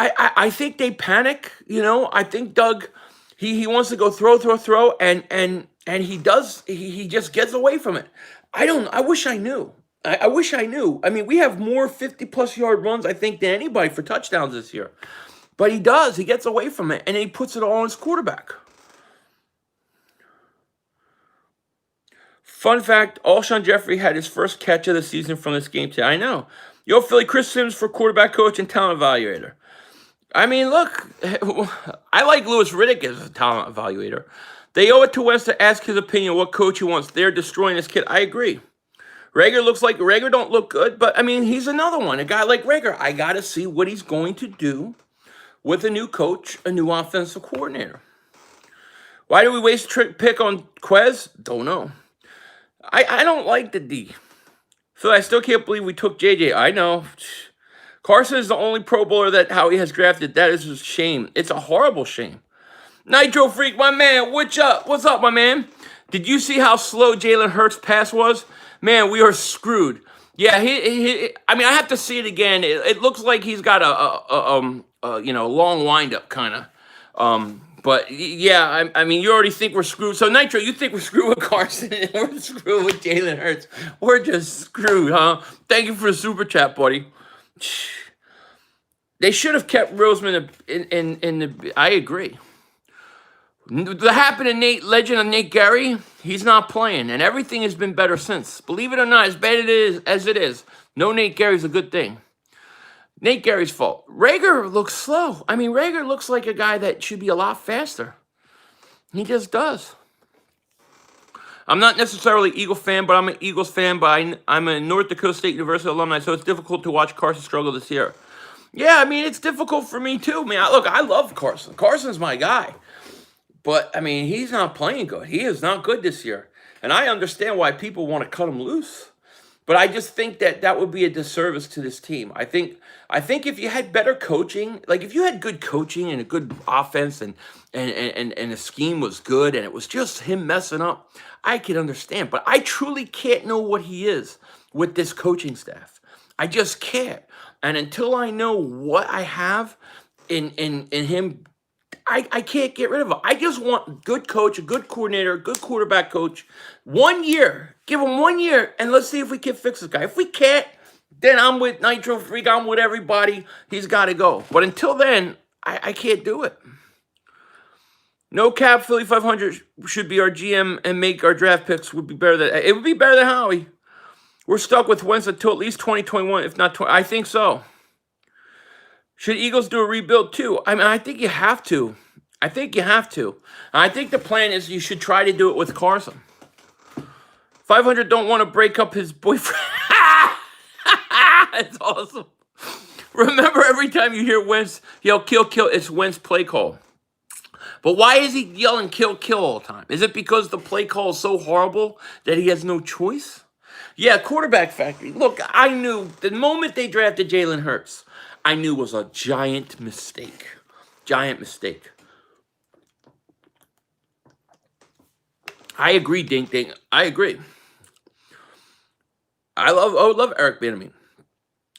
I think they panic, you know. I think Doug, he wants to go throw, and he does. He just gets away from it. I wish I knew. I wish I knew. I mean, we have more 50-plus yard runs, I think, than anybody for touchdowns this year. But he does. He gets away from it, and he puts it all on his quarterback. Fun fact, Alshon Jeffrey had his first catch of the season from this game today. I know. Yo, Philly, Chris Sims for quarterback coach and talent evaluator. I mean, look, I like Louis Riddick as a talent evaluator. They owe it to Wentz to ask his opinion what coach he wants. They're destroying this kid. I agree. Rager don't look good, but I mean, he's another one. A guy like Rager, I got to see what he's going to do with a new coach, a new offensive coordinator. Why do we waste a trick pick on Quez? Don't know. I don't like the D. Phil, I still can't believe we took JJ. I know. Carson is the only Pro Bowler that Howie has drafted. That is a shame. It's a horrible shame. Nitro Freak, my man, what's up? What's up, my man? Did you see how slow Jalen Hurts' pass was? Man, we are screwed. Yeah, I mean, I have to see it again. It looks like he's got a long windup kind of. But yeah, I mean, you already think we're screwed. So Nitro, you think we're screwed with Carson and we're screwed with Jalen Hurts? We're just screwed, huh? Thank you for the super chat, buddy. They should have kept Roseman in the. I agree. The happened to legend of Nate Gary, he's not playing, and everything has been better since. Believe it or not, as bad as it is, no Nate Gary's a good thing. Nate Gary's fault. Rager looks slow. I mean, Rager looks like a guy that should be a lot faster. He just does. I'm not necessarily an Eagle fan, but I'm an Eagles fan, but I'm a North Dakota State University alumni, so it's difficult to watch Carson struggle this year. Yeah, I mean, it's difficult for me too, man. Look, I love Carson. Carson's my guy. But, I mean, he's not playing good. He is not good this year. And I understand why people want to cut him loose. But I just think that would be a disservice to this team. I think if you had better coaching, like if you had good coaching and a good offense and the scheme was good and it was just him messing up, I could understand. But I truly can't know what he is with this coaching staff. I just can't. And until I know what I have in him, I can't get rid of him. I just want a good coach, a good coordinator, a good quarterback coach. 1 year. Give him 1 year, and let's see if we can fix this guy. If we can't, then I'm with Nitro Freak. I'm with everybody. He's got to go. But until then, I can't do it. No cap, Philly 500 should be our GM and make our draft picks would be better than it would be better than Howie. We're stuck with Wentz until at least 2021, if not 20. I think so. Should Eagles do a rebuild too? I mean, I think you have to. I think the plan is you should try to do it with Carson. 500 don't want to break up his boyfriend. It's awesome. Remember, every time you hear Wentz yell, kill, it's Wentz play call. But why is he yelling kill all the time? Is it because the play call is so horrible that he has no choice? Yeah, quarterback factory. Look, I knew the moment they drafted Jalen Hurts, I knew it was a giant mistake. Giant mistake. I agree, Ding. I agree. I would love Eric Bieniemy.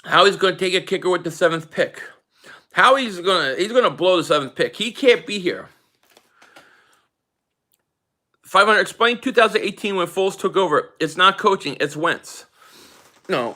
Howie's going to take a kicker with the 7th pick. He's gonna blow the 7th pick. He can't be here. 500, explain 2018 when Foles took over. It's not coaching, it's Wentz. No.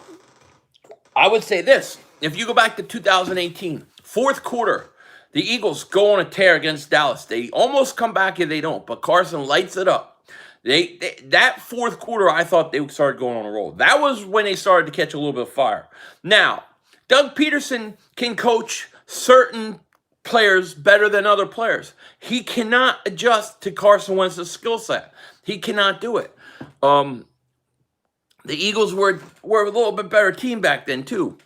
I would say this. If you go back to 2018, fourth quarter, the Eagles go on a tear against Dallas. They almost come back and they don't, but Carson lights it up. That fourth quarter, I thought they started going on a roll. That was when they started to catch a little bit of fire. Now, Doug Peterson can coach certain players better than other players. He cannot adjust to Carson Wentz's skill set. He cannot do it. The Eagles were a little bit better team back then, too.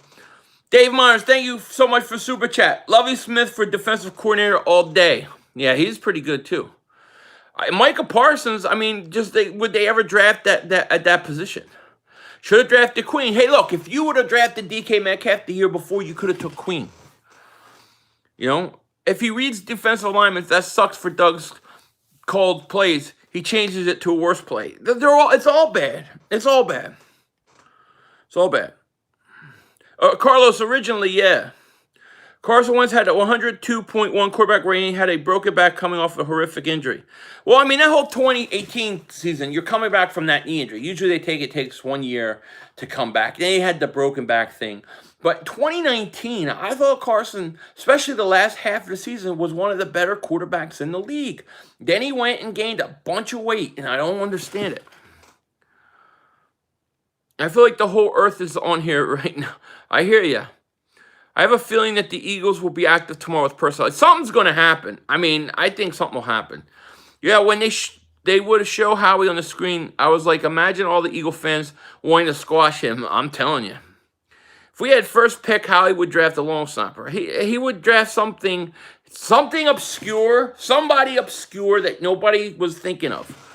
Dave Myers, thank you so much for Super Chat. Lovie Smith for defensive coordinator all day. Yeah, he's pretty good, too. Micah Parsons, I mean, would they ever draft at that position? Should have drafted Queen. Hey, look, if you would have drafted DK Metcalf the year before, you could have took Queen. You know, if he reads defensive alignments, that sucks for Doug's called plays. He changes it to a worse play. It's all bad. It's all bad. It's all bad. Carlos, originally, yeah. Carson Wentz had a 102.1 quarterback rating, had a broken back coming off a horrific injury. Well, I mean, that whole 2018 season, you're coming back from that knee injury. Usually it takes 1 year to come back. Then he had the broken back thing. But 2019, I thought Carson, especially the last half of the season, was one of the better quarterbacks in the league. Then he went and gained a bunch of weight, and I don't understand it. I feel like the whole earth is on here right now. I hear you. I have a feeling that the Eagles will be active tomorrow with personnel. Something's going to happen. I mean, I think something will happen. Yeah, when they would show Howie on the screen, I was like, imagine all the Eagle fans wanting to squash him. I'm telling you. If we had first pick, Howie would draft a long snapper. He would draft something obscure, somebody obscure that nobody was thinking of.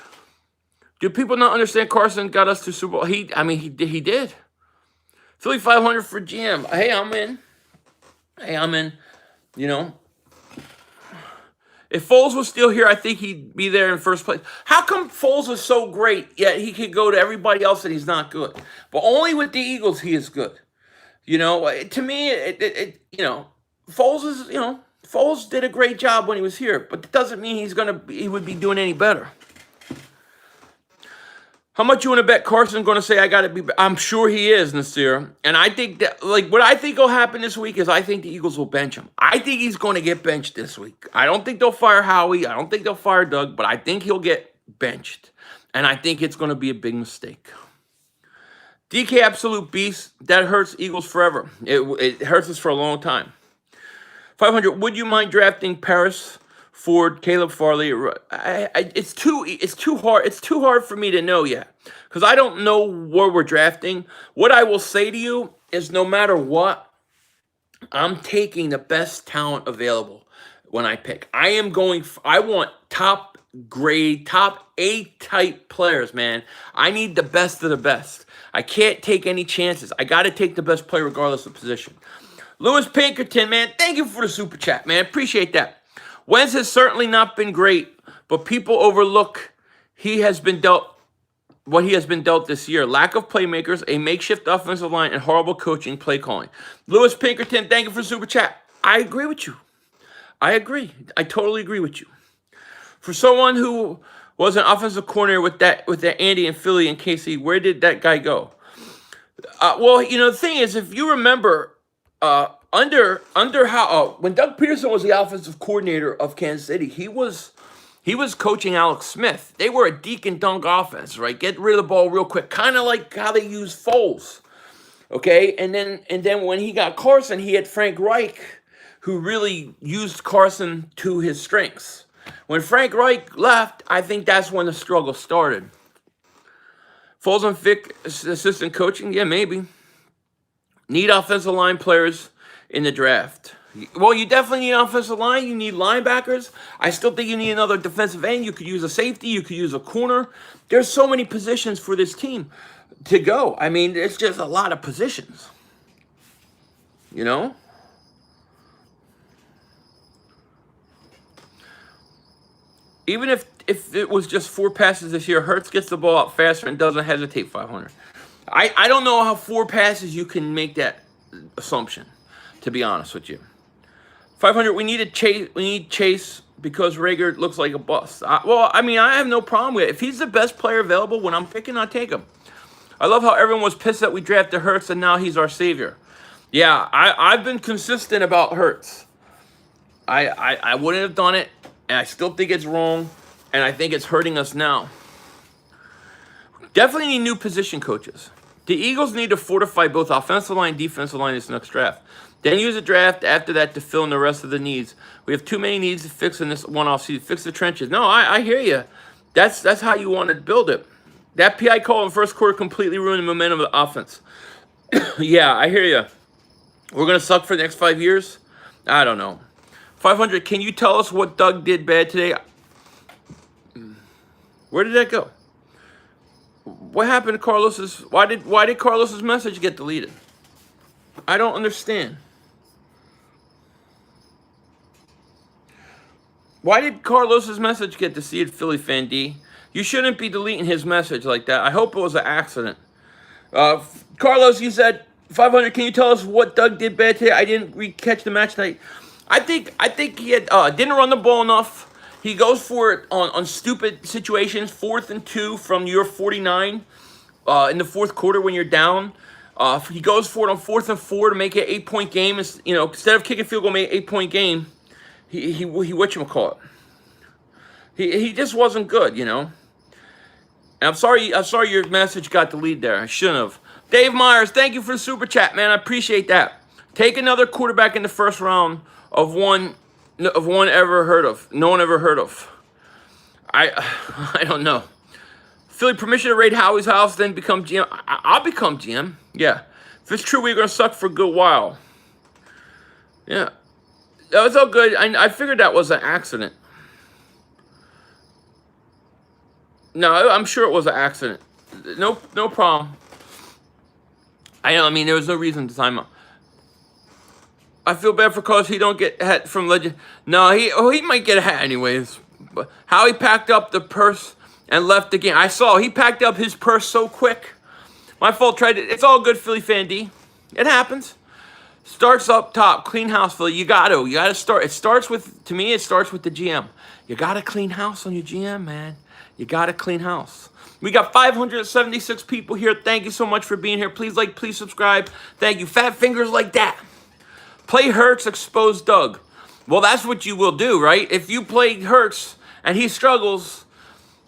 Do people not understand Carson got us to Super Bowl? He did. Philly 500 for GM. Hey, I'm in. You know. If Foles was still here, I think he'd be there in first place. How come Foles is so great, yet he could go to everybody else and he's not good? But only with the Eagles he is good. You know, to me, Foles did a great job when he was here, but it doesn't mean he would be doing any better. How much you want to bet Carson's going to say, I got to be? I'm sure he is, Nasir. And I think that, what I think will happen this week is I think the Eagles will bench him. I think he's going to get benched this week. I don't think they'll fire Howie. I don't think they'll fire Doug, but I think he'll get benched. And I think it's going to be a big mistake. DK Absolute Beast, that hurts Eagles forever. It hurts us for a long time. 500, would you mind drafting Paris, Ford, Caleb Farley? It's too hard. It's too hard for me to know yet because I don't know where we're drafting. What I will say to you is, no matter what, I'm taking the best talent available when I pick. I want top grade, top A type players, man. I need the best of the best. I can't take any chances. I got to take the best player regardless of position. Lewis Pinkerton, man, thank you for the super chat, man. Appreciate that. Wentz has certainly not been great, but people overlook what he has been dealt this year. Lack of playmakers, a makeshift offensive line, and horrible coaching play calling. Lewis Pinkerton, thank you for the super chat. I agree with you. I agree. I totally agree with you. For someone who was an offensive coordinator with that Andy and Philly and KC, where did that guy go? Well, the thing is, if you remember, when Doug Peterson was the offensive coordinator of Kansas City, he was coaching Alex Smith. They were a deke and dunk offense, right? Get rid of the ball real quick, kind of like how they use Foles. Okay, and then when he got Carson, he had Frank Reich, who really used Carson to his strengths. When Frank Reich left, I think that's when the struggle started. Foles and Vic assistant coaching, yeah, maybe. Need offensive line players in the draft. Well, you definitely need offensive line. You need linebackers. I still think you need another defensive end. You could use a safety. You could use a corner. There's so many positions for this team to go. I mean, it's just a lot of positions. Even if it was just 4 passes this year, Hurts gets the ball out faster and doesn't hesitate. 500. I don't know how 4 passes you can make that assumption, to be honest with you. 500, we need Chase because Rager looks like a bust. I have no problem with it. If he's the best player available when I'm picking, I'll take him. I love how everyone was pissed that we drafted Hurts and now he's our savior. Yeah, I've been consistent about Hurts. I wouldn't have done it, and I still think it's wrong, and I think it's hurting us now. Definitely need new position coaches. The Eagles need to fortify both offensive line and defensive line this next draft. Then use a draft after that to fill in the rest of the needs. We have too many needs to fix in this one offseason. Fix the trenches. No, I hear you. That's how you want to build it. That PI call in first quarter completely ruined the momentum of the offense. Yeah, I hear you. We're going to suck for the next 5 years? I don't know. 500, can you tell us what Doug did bad today? Where did that go? What happened to Carlos's? Why did Carlos's message get deleted? I don't understand. Why did Carlos's message get deleted, Philly fan D? You shouldn't be deleting his message like that. I hope it was an accident. Carlos, you said 500. Can you tell us what Doug did bad today? I didn't catch the match tonight. I think he had didn't run the ball enough. He goes for it on stupid situations. 4th and 2 from your 49 in the fourth quarter when you're down. He goes for it on 4th and 4 to make it an 8-point game. Instead of kicking field goal, make an 8-point game. He whatchamacallit. He just wasn't good, And I'm sorry your message got deleted there. I shouldn't have. Dave Myers, thank you for the super chat, man. I appreciate that. Take another quarterback in the first round of one ever heard of. No one ever heard of. I don't know. Philly, permission to raid Howie's house, then become GM. I'll become GM. Yeah. If it's true, we're gonna suck for a good while. Yeah. That was all good. I figured that was an accident. No, I'm sure it was an accident. No problem. I mean, there was no reason to time out. I feel bad for Carson. He don't get a hat from Legend. No, he might get a hat anyways. But how he packed up the purse and left the game. I saw he packed up his purse so quick. My fault. It's all good, Philly fan D. It happens. Starts up top. Clean house, Philly. You gotta start. It starts with it starts with the GM. You gotta clean house on your GM, man. You gotta clean house. We got 576 people here. Thank you so much for being here. Please like, please subscribe. Thank you. Fat fingers like that. Play Hurts, expose Doug. Well, that's what you will do, right? If you play Hurts and he struggles,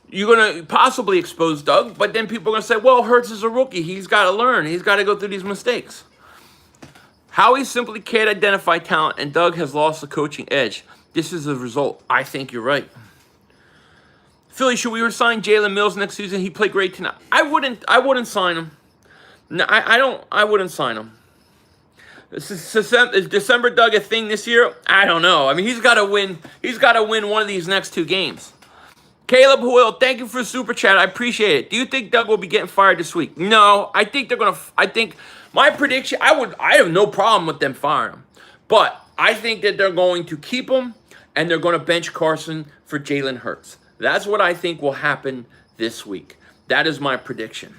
you're going to possibly expose Doug, but then people are going to say, well, Hurts is a rookie. He's got to learn. He's got to go through these mistakes. Howie simply can't identify talent, and Doug has lost the coaching edge. This is the result. I think you're right. Philly, should we resign Jalen Mills next season? He played great tonight. I wouldn't sign him. No, I wouldn't sign him. Is December Doug a thing this year? I don't know. I mean, he's got to win. He's got to win one of these next 2 games. Caleb Hoyle, thank you for the super chat. I appreciate it. Do you think Doug will be getting fired this week? No, I think they're gonna. I think my prediction. I have no problem with them firing him, but I think that they're going to keep him and they're going to bench Carson for Jalen Hurts. That's what I think will happen this week. That is my prediction.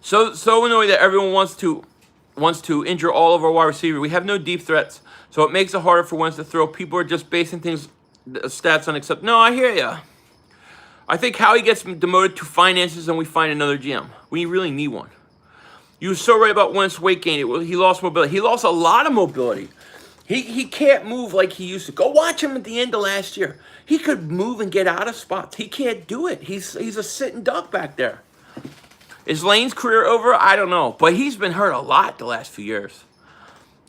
So annoying that everyone wants to injure all of our wide receivers. We have no deep threats, so it makes it harder for Wentz to throw. People are just basing stats on accept. No, I hear ya. I think Howie gets demoted to finances and we find another GM. We really need one. You were so right about Wentz's weight gain. He lost mobility. He lost a lot of mobility. He can't move like he used to. Go watch him at the end of last year. He could move and get out of spots. He can't do it. He's a sitting duck back there. Is Lane's career over? I don't know. But he's been hurt a lot the last few years.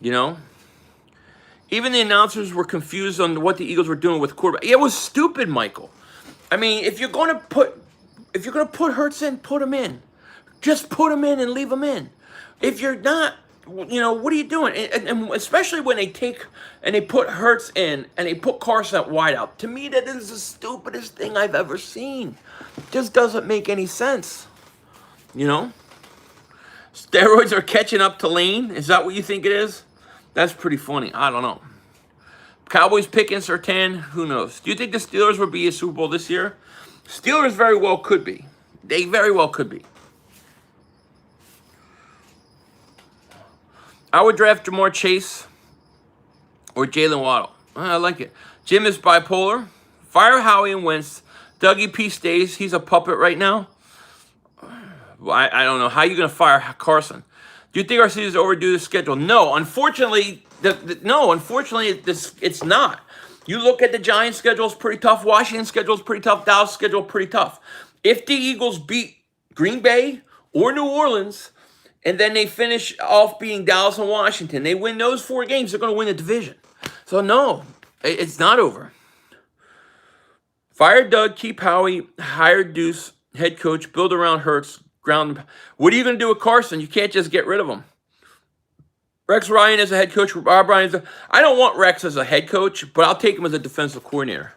Even the announcers were confused on what the Eagles were doing with quarterback. It was stupid, Michael. I mean, if you're gonna put Hurts in, put him in. Just put him in and leave him in. If you're not, what are you doing? And especially when they put Hurts in and they put Carson at wideout. To me, that is the stupidest thing I've ever seen. Just doesn't make any sense. Steroids are catching up to Lane. Is that what you think it is? That's pretty funny. I don't know. Cowboys picking Sertan. Who knows? Do you think the Steelers will be a Super Bowl this year? Steelers very well could be. They very well could be. I would draft Jamar Chase or Jalen Waddle. I like it. Jim is bipolar. Fire Howie and Wentz. Dougie P stays. He's a puppet right now. I don't know. How are you going to fire Carson? Do you think our season is overdue the schedule? No. Unfortunately, it's not. You look at the Giants' schedule, it's pretty tough. Washington's schedule is pretty tough. Dallas' schedule pretty tough. If the Eagles beat Green Bay or New Orleans, and then they finish off beating Dallas and Washington, they win those 4 games, they're going to win the division. So, no, it's not over. Fire Doug, keep Howie, hire Deuce, head coach, build around Hurts, ground. What are you going to do with Carson? You can't just get rid of him. Rex Ryan as a head coach. Rob Ryan I don't want Rex as a head coach, but I'll take him as a defensive coordinator.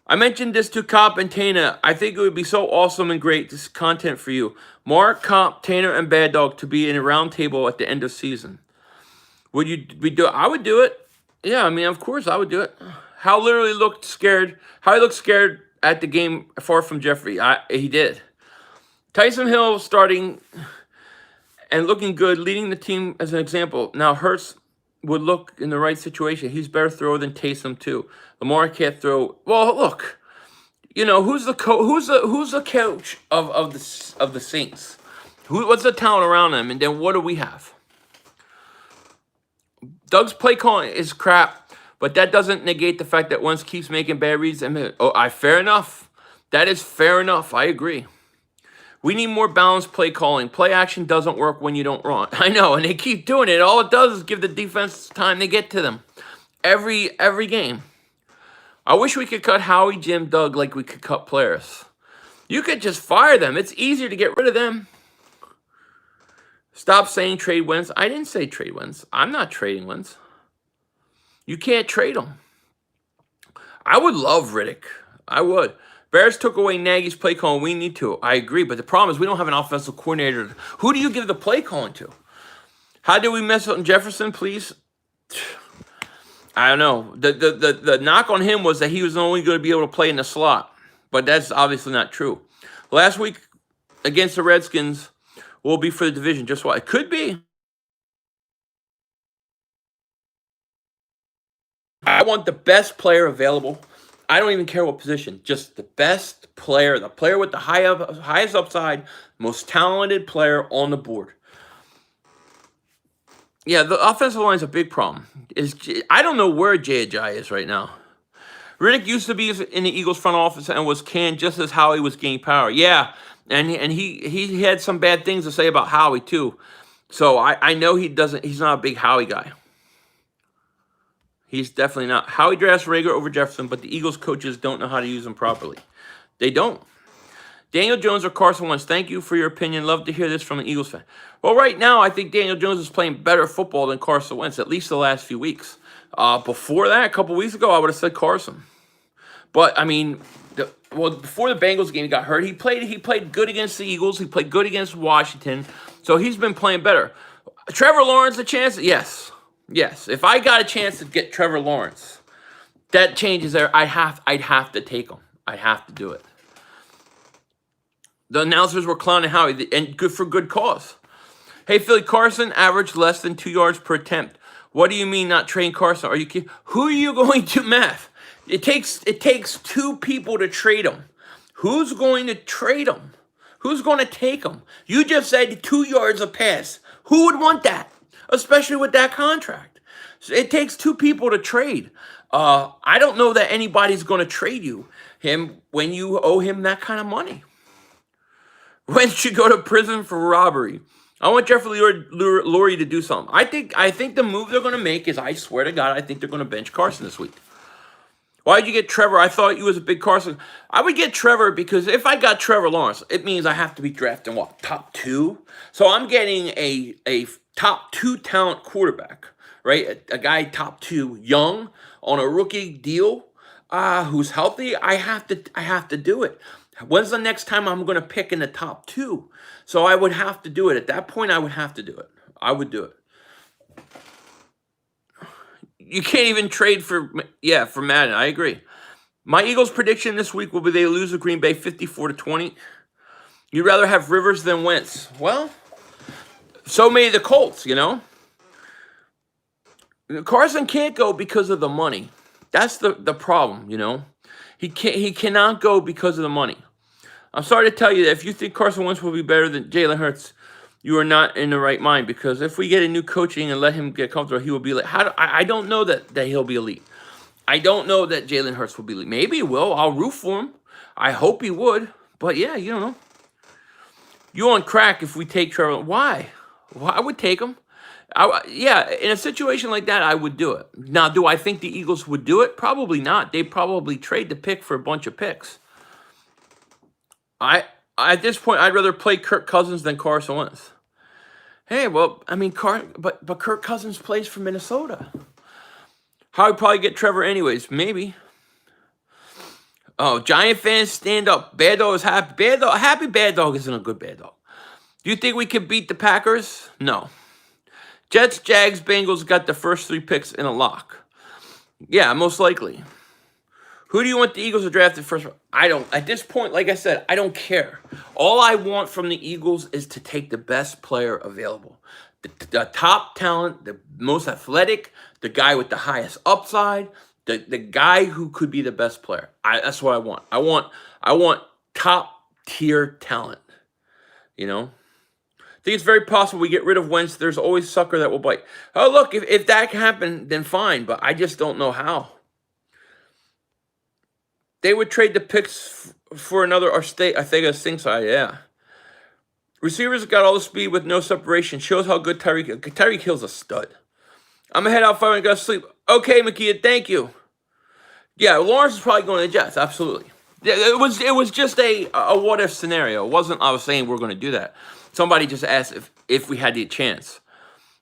I mentioned this to Comp and Tana. I think it would be so awesome and great. This content for you. Mark, Comp, Tanner, and Bad Dog to be in a round table at the end of season. Would you do it? I would do it. Yeah, I mean, of course I would do it. How literally looked scared. How he looked scared at the game far from Jeffrey. He did. Tyson Hill starting. and looking good, leading the team as an example. Now, Hurts would look in the right situation. He's better thrower than Taysom too. Lamar can't throw. Well, look, who's the who's the coach of the Saints? What's the talent around them? And then what do we have? Doug's play calling is crap, but that doesn't negate the fact that Wentz keeps making bad reads. Fair enough. That is fair enough. I agree. We need more balanced play calling. Play action doesn't work when you don't run. I know, and they keep doing it. All it does is give the defense time to get to them. Every game. I wish we could cut Howie, Jim, Doug like we could cut players. You could just fire them. It's easier to get rid of them. Stop saying trade Wentz. I didn't say trade Wentz. I'm not trading Wentz. You can't trade him. I would love Riddick. I would. Bears took away Nagy's play calling. We need to. I agree. But the problem is we don't have an offensive coordinator. Who do you give the play calling to? How do we mess up Jefferson, please? I don't know. The knock on him was that he was only going to be able to play in the slot. But that's obviously not true. Last week against the Redskins will be for the division. Just what? It could be. I want the best player available. I don't even care what position. Just the best player. The player with the highest upside. Most talented player on the board. Yeah, the offensive line is a big problem. I don't know where Jay Ajayi is right now. Riddick used to be in the Eagles front office and was canned just as Howie was gaining power. Yeah, and he had some bad things to say about Howie too. So I know he's not a big Howie guy. He's definitely not. Howie drafts Rager over Jefferson, but the Eagles coaches don't know how to use him properly. They don't. Daniel Jones or Carson Wentz, thank you for your opinion. Love to hear this from an Eagles fan. Well, right now, I think Daniel Jones is playing better football than Carson Wentz, at least the last few weeks. Before that, a couple weeks ago, I would have said Carson. But, I mean, before the Bengals game, he got hurt. He played good against the Eagles. He played good against Washington. So he's been playing better. Trevor Lawrence, a chance? Yes. Yes. If I got a chance to get Trevor Lawrence, that changes there. I'd have to take him. I'd have to do it. The announcers were clowning Howie, and good for good cause. Hey, Philly, Carson averaged less than 2 yards per attempt. What do you mean not train Carson? Are you kidding? Who are you going to math? It takes two people to trade him. Who's going to trade him? Who's going to take him? You just said 2 yards a pass. Who would want that? Especially with that contract. So it takes two people to trade. I don't know that anybody's going to trade him when you owe him that kind of money. Wentz should go to prison for robbery. I want Jeffrey Lurie to do something. I think the move they're going to make is, I swear to God, I think they're going to bench Carson this week. Why'd you get Trevor? I thought you was a big Carson. I would get Trevor because if I got Trevor Lawrence, it means I have to be drafting, top 2? So I'm getting a top 2 talent quarterback, right? A guy top 2, young, on a rookie deal, who's healthy. I have to do it. When's the next time I'm going to pick in the top 2? So I would have to do it. At that point, I would have to do it. I would do it. You can't even trade for Madden. I agree. My Eagles prediction this week will be they lose to Green Bay 54-20. You'd rather have Rivers than Wentz. Well, so may the Colts, Carson can't go because of the money. That's the problem, He cannot go because of the money. I'm sorry to tell you that if you think Carson Wentz will be better than Jalen Hurts, you are not in the right mind, because if we get a new coaching and let him get comfortable, he will be like, I don't know that he'll be elite. I don't know that Jalen Hurts will be elite. Maybe he will. I'll root for him. I hope he would. But yeah, you don't know. You on crack if we take Trevor. Why? Well, I would take him. In a situation like that, I would do it. Now, do I think the Eagles would do it? Probably not. They probably trade the pick for a bunch of picks. At this point, I'd rather play Kirk Cousins than Carson Wentz. Hey, well, I mean, but Kirk Cousins plays for Minnesota. How would probably get Trevor anyways? Maybe. Oh, Giant fans, stand up. Bad Dog is happy. Happy Bad Dog isn't a good Bad Dog. Do you think we can beat the Packers? No. Jets, Jags, Bengals got the first 3 picks in a lock. Yeah, most likely. Who do you want the Eagles to draft at first? I don't. At this point, like I said, I don't care. All I want from the Eagles is to take the best player available. The top talent, the most athletic, the guy with the highest upside, the guy who could be the best player. That's what I want. I want top tier talent. You know? I think it's very possible we get rid of Wentz. There's always a sucker that will bite. Oh, look, if that can happen, then fine, but I just don't know how. They would trade the picks for another, or stay, I think, a sing side, yeah. Receivers got all the speed with no separation. Shows how good Tyreek Hill's a stud. I'm gonna head out 5 and go to sleep. Okay, Makia, thank you. Yeah, Lawrence is probably going to the Jets, absolutely. It was just a what if scenario. It wasn't I was saying we're going to do that. Somebody just asked if we had the chance.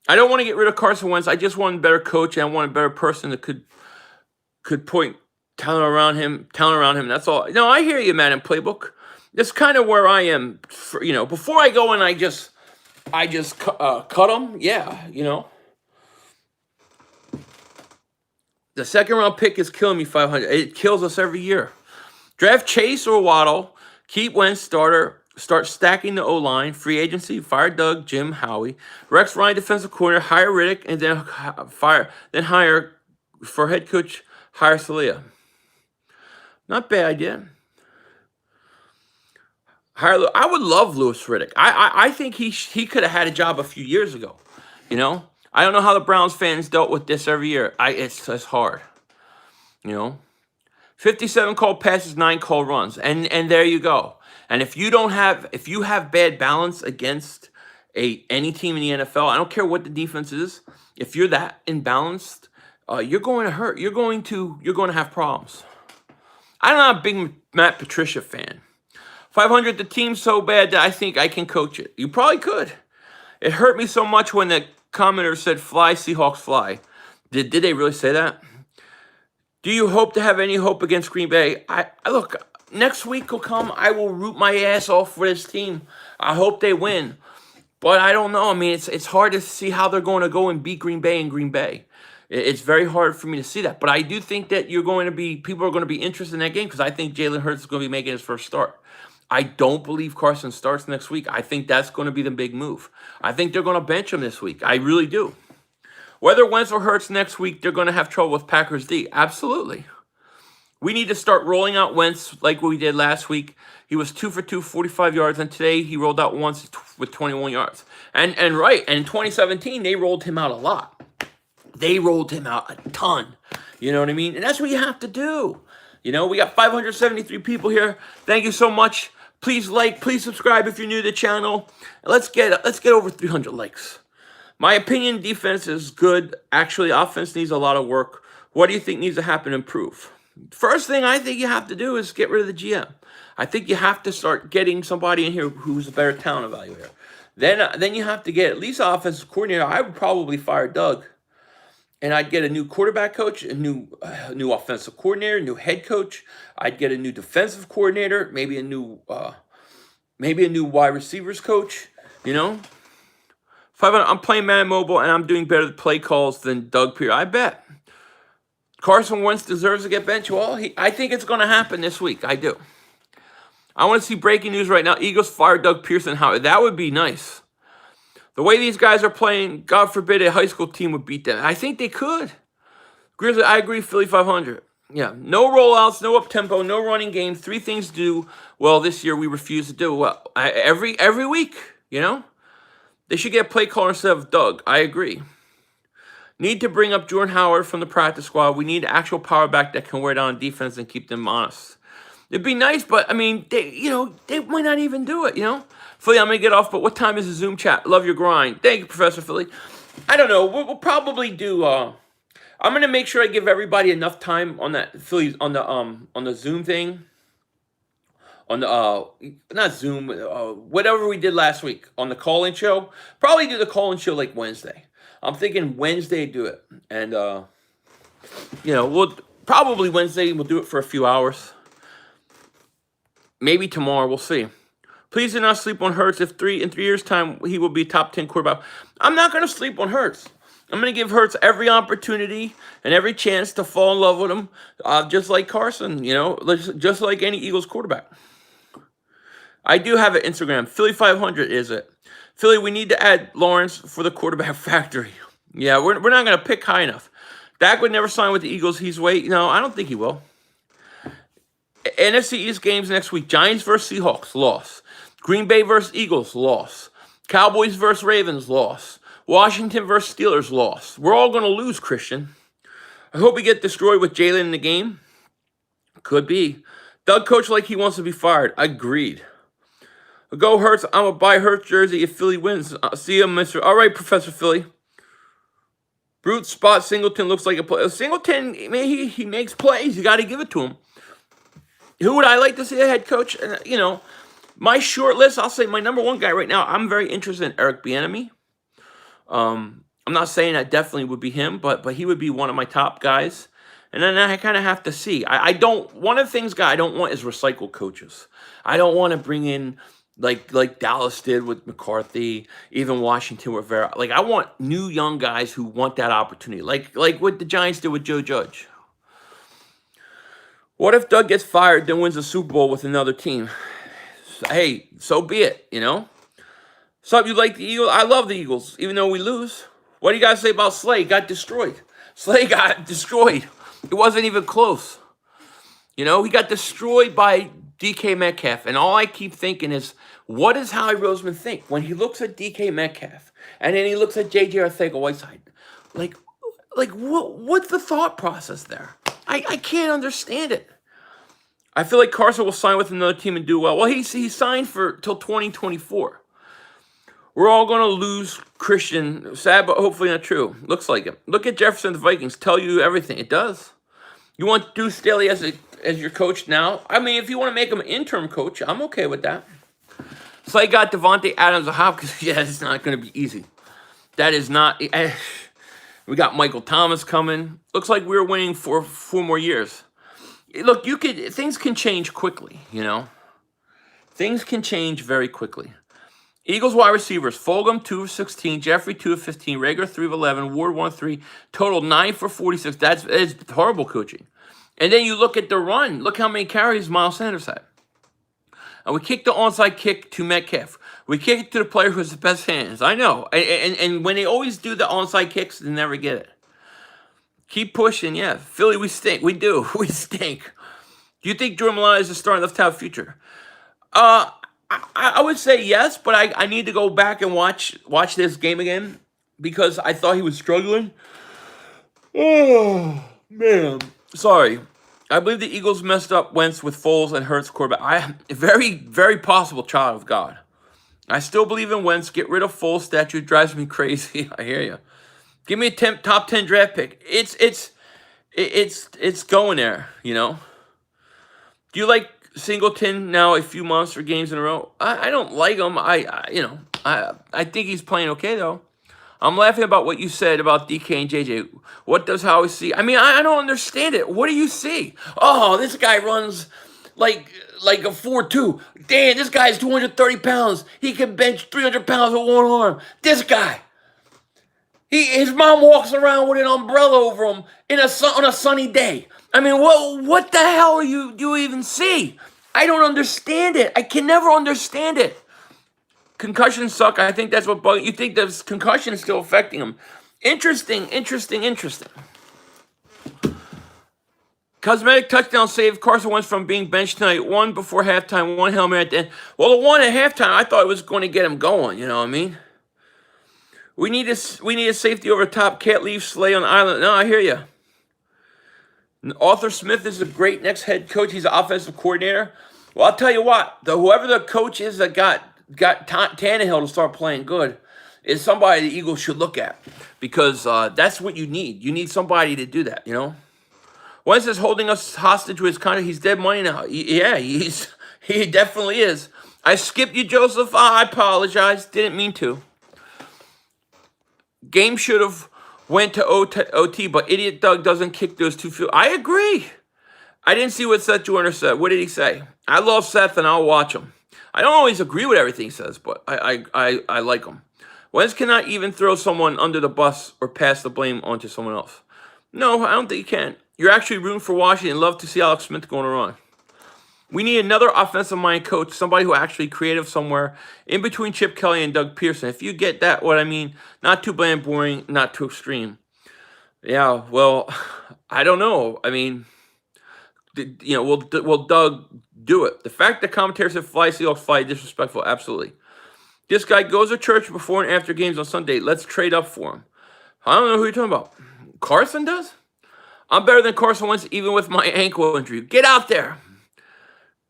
I don't want to get rid of Carson Wentz. I just want a better coach, and I want a better person that could point talent around him. That's all. No, I hear you, man. In playbook, that's kind of where I am. Before I go and I just cut them. Yeah, The second round pick is killing me. 500. It kills us every year. Draft Chase or Waddle. Keep Wentz starter. Start stacking the O-line. Free agency. Fire Doug, Jim, Howie. Rex Ryan defensive corner. Hire Riddick, and then hire for head coach. Hire Salia. Not bad idea. I would love Louis Riddick. I think he could have had a job a few years ago. I don't know how the Browns fans dealt with this every year. It's hard. 57 called passes, 9 called runs, and there you go. And if you have bad balance against any team in the NFL, I don't care what the defense is. If you're that imbalanced, you're going to hurt. You're going to have problems. I'm not a big Matt Patricia fan. 500, the team's so bad that I think I can coach it. You probably could. It hurt me so much when the commenter said, "Fly, Seahawks, fly." Did they really say that? Do you hope to have any hope against Green Bay? Look, next week will come. I will root my ass off for this team. I hope they win. But I don't know. I mean, it's hard to see how they're going to go and beat Green Bay in Green Bay. It's very hard for me to see that. But I do think that people are going to be interested in that game because I think Jalen Hurts is going to be making his first start. I don't believe Carson starts next week. I think that's going to be the big move. I think they're going to bench him this week. I really do. Whether Wentz or Hurts next week, they're going to have trouble with Packers D. Absolutely. We need to start rolling out Wentz like we did last week. He was 2 for 2, 45 yards, and today he rolled out once with 21 yards. And in 2017, they rolled him out a lot. They rolled him out a ton. You know what I mean? And that's what you have to do. We got 573 people here. Thank you so much. Please please subscribe if you're new to the channel. Let's get over 300 likes. My opinion, defense is good. Actually, offense needs a lot of work. What do you think needs to happen to improve? First thing I think you have to do is get rid of the GM. I think you have to start getting somebody in here who's a better talent evaluator. Then you have to get at least an offensive coordinator. I would probably fire Doug. And I'd get a new quarterback coach, a new offensive coordinator, new head coach. I'd get a new defensive coordinator, maybe a new wide receivers coach. I'm playing Man Mobile, and I'm doing better play calls than Doug Pearson. I bet. Carson Wentz deserves to get benched. Well, I think it's going to happen this week. I do. I want to see breaking news right now. Eagles fire Doug Pearson. That would be nice. The way these guys are playing, God forbid a high school team would beat them. I think they could. Grizzly, I agree, Philly 500. Yeah, no rollouts, no up-tempo, no running game. 3 things to do. Well, this year we refuse to do. Well, every week, They should get a play caller instead of Doug. I agree. Need to bring up Jordan Howard from the practice squad. We need actual power back that can wear down defense and keep them honest. It'd be nice, but, they might not even do it, Philly, I'm going to get off, but what time is the Zoom chat? Love your grind. Thank you, Professor Philly. I don't know. We'll probably do, I'm going to make sure I give everybody enough time on that, Philly, on the Zoom thing. On the, not Zoom, whatever we did last week on the call-in show. Probably do the call-in show like Wednesday. I'm thinking Wednesday do it. And, we'll probably Wednesday, we'll do it for a few hours. Maybe tomorrow, we'll see. Please do not sleep on Hurts. In 3 years' time, he will be top 10 quarterback. I'm not going to sleep on Hurts. I'm going to give Hurts every opportunity and every chance to fall in love with him, just like Carson, just like any Eagles quarterback. I do have an Instagram. Philly 500 is it. Philly, we need to add Lawrence for the quarterback factory. Yeah, we're not going to pick high enough. Dak would never sign with the Eagles. He's waiting. No, I don't think he will. NFC East games next week. Giants versus Seahawks, loss. Green Bay versus Eagles, loss. Cowboys versus Ravens, loss. Washington versus Steelers, loss. We're all going to lose, Christian. I hope we get destroyed with Jalen in the game. Could be. Doug coach like he wants to be fired. Agreed. Go Hurts. I'm going to buy Hurts jersey if Philly wins. See you, Mr. All right, Professor Philly. Brute spot. Singleton looks like a play. Singleton, man, he makes plays. You got to give it to him. Who would I like to see a head coach? My short list, I'll say my number one guy right now, I'm very interested in Eric Bieniemy. I'm not saying that definitely would be him, but he would be one of my top guys. And then I kind of have to see. One of the things I don't want is recycled coaches. I don't want to bring in like Dallas did with McCarthy, even Washington with Vera. Like, I want new young guys who want that opportunity. Like what the Giants did with Joe Judge. What if Doug gets fired, then wins the Super Bowl with another team? Hey, so be it, So you like the Eagles? I love the Eagles, even though we lose. What do you guys say about Slay? Got destroyed. Slay got destroyed. It wasn't even close. He got destroyed by DK Metcalf. And all I keep thinking is, what does Howie Roseman think when he looks at DK Metcalf and then he looks at JJ Arcega-Whiteside? Like what's the thought process there? I can't understand it. I feel like Carson will sign with another team and do well. Well, he signed till 2024. We're all going to lose, Christian. Sad, but hopefully not true. Looks like it. Look at Jefferson, the Vikings. Tell you everything. It does. You want Deuce Staley as your coach now? I mean, if you want to make him an interim coach, I'm okay with that. So I got Devontae Adams of Hopkins. Yeah, it's not going to be easy. That is not. We got Michael Thomas coming. Looks like we're winning for 4 more years. Look, things can change quickly, Things can change very quickly. Eagles wide receivers, Fulgham, 2 of 16, Jeffrey, 2 of 15, Rager, 3 of 11, Ward, 1 of 3, total 9 for 46. That's horrible coaching. And then you look at the run. Look how many carries Miles Sanders had. And we kicked the onside kick to Metcalf. We kick it to the player who has the best hands. I know. And when they always do the onside kicks, they never get it. Keep pushing, yeah. Philly, we stink. We do. We stink. Do you think Jordan Mailata is a starting left tackle future? I would say yes, but I need to go back and watch this game again because I thought he was struggling. Oh, man. Sorry. I believe the Eagles messed up Wentz with Foles and Hurts quarterback. Very, very possible child of God. I still believe in Wentz. Get rid of Foles. Statue drives me crazy. I hear you. Give me a top 10 draft pick. It's going there, Do you like Singleton now a few months for games in a row? I don't like him. I think he's playing okay though. I'm laughing about what you said about DK and JJ. What does Howie see? I mean, I don't understand it. What do you see? Oh, this guy runs like a 4.2. Damn, this guy's 230 pounds. He can bench 300 pounds with one arm. This guy. His mom walks around with an umbrella over him on a sunny day. I mean, what the hell do you even see? I don't understand it. I can never understand it. Concussions suck. I think that's what bugs you. Think the concussion is still affecting him. Interesting. Cosmetic touchdown save. Carson Wentz from being benched tonight. 1 before halftime, 1 Hail Mary at the end. Well, the 1 at halftime, I thought it was going to get him going. You know what I mean? We need a safety over top. Can't leave Slay on the island. No, I hear you. Arthur Smith is a great next head coach. He's an offensive coordinator. Well, I'll tell you what. Whoever the coach is that got Tannehill to start playing good is somebody the Eagles should look at because that's what you need. You need somebody to do that, Wentz is holding us hostage with his contract. He's dead money now. He definitely is. I skipped you, Joseph. I apologize. Didn't mean to. Game should have went to OT, but idiot Doug doesn't kick those 2 field. I agree. I didn't see what Seth Joyner said. What did he say? I love Seth, and I'll watch him. I don't always agree with everything he says, but I like him. Wentz cannot even throw someone under the bus or pass the blame onto someone else. No, I don't think you can. You're actually rooting for Washington and love to see Alex Smith going around. We need another offensive mind coach, somebody who actually creative somewhere in between Chip Kelly and Doug Pearson. If you get that, what I mean, not too bland, boring, not too extreme. Yeah, well, I don't know. I mean, will Doug do it? The fact that commentators said fly Seahawks fly disrespectful, absolutely. This guy goes to church before and after games on Sunday. Let's trade up for him. I don't know who you're talking about. Carson does? I'm better than Carson Wentz even with my ankle injury. Get out there.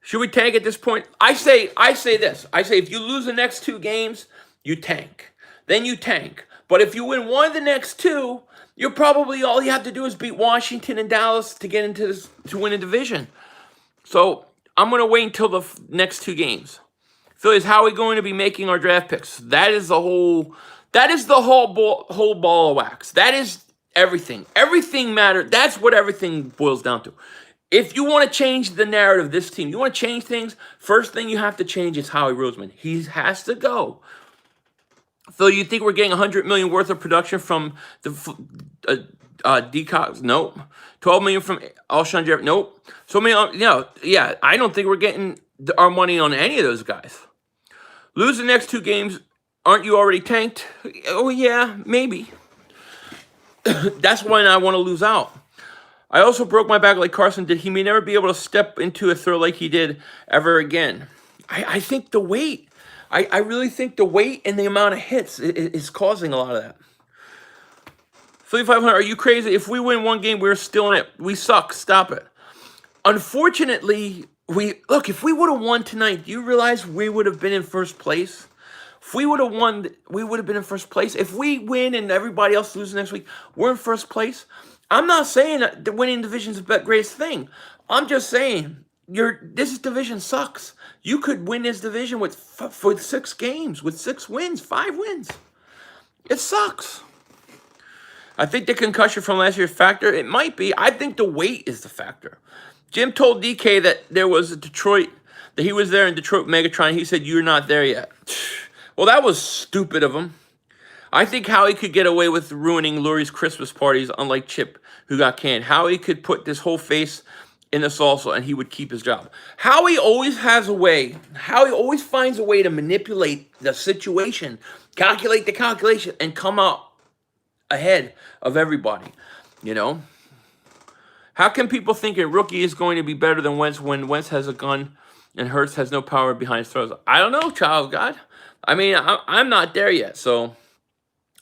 Should we tank at this point? I say this. I say if you lose the next 2 games, you tank. Then you tank. But if you win one of the next 2, you're probably all you have to do is beat Washington and Dallas to get into this to win a division. So I'm gonna wait until the next 2 games. Phillies, how are we going to be making our draft picks? That is the whole ball of wax. That is everything. Everything matters. That's what everything boils down to. If you want to change the narrative of this team, you want to change things, first thing you have to change is Howie Roseman. He has to go. Phil, you think we're getting $100 million worth of production from the Decox? Nope. $12 million from Alshon Jeffrey? Nope. So many, yeah. I don't think we're getting our money on any of those guys. Lose the next 2 games. Aren't you already tanked? Oh yeah, maybe. That's when I want to lose out. I also broke my back like Carson did. He may never be able to step into a throw like he did ever again. I think the weight. I really think the weight and the amount of hits is causing a lot of that. 3,500, are you crazy? If we win 1 game, we're still in it. We suck. Stop it. Unfortunately, if we would have won tonight, do you realize we would have been in first place? If we would have won, we would have been in first place. If we win and everybody else loses next week, we're in first place. I'm not saying that winning division is the greatest thing. I'm just saying this division sucks. You could win this division with 6 games, with 6 wins, 5 wins. It sucks. I think the concussion from last year's factor. It might be. I think the weight is the factor. Jim told DK that there was that he was there in Detroit Megatron. He said, "You're not there yet." Well, that was stupid of him. I think Howie could get away with ruining Lurie's Christmas parties, unlike Chip, who got canned. Howie could put this whole face in the salsa, and he would keep his job. Howie always has a way. Howie always finds a way to manipulate the situation, calculate the calculation, and come out ahead of everybody, How can people think a rookie is going to be better than Wentz when Wentz has a gun and Hurts has no power behind his throws? I don't know, child of God. I mean, I'm not there yet, so...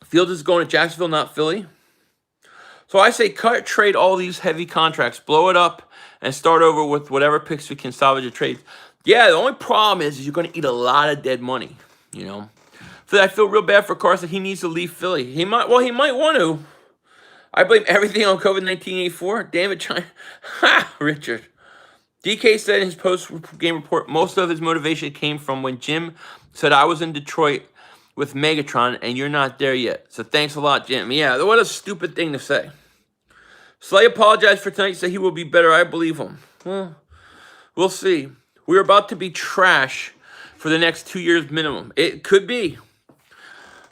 Fields is going to Jacksonville, not Philly. So I say trade all these heavy contracts, blow it up, and start over with whatever picks we can salvage a trade. Yeah, the only problem is you're going to eat a lot of dead money, So I feel real bad for Carson. He needs to leave Philly. He might want to. I blame everything on COVID-1984. Damn it, China. Ha, Richard. DK said in his post-game report, most of his motivation came from when Jim said, I was in Detroit with Megatron, and you're not there yet. So thanks a lot, Jim. Yeah, what a stupid thing to say. Slay apologized for tonight, said he will be better. I believe him. Well, we'll see. We're about to be trash for the next 2 years minimum. It could be.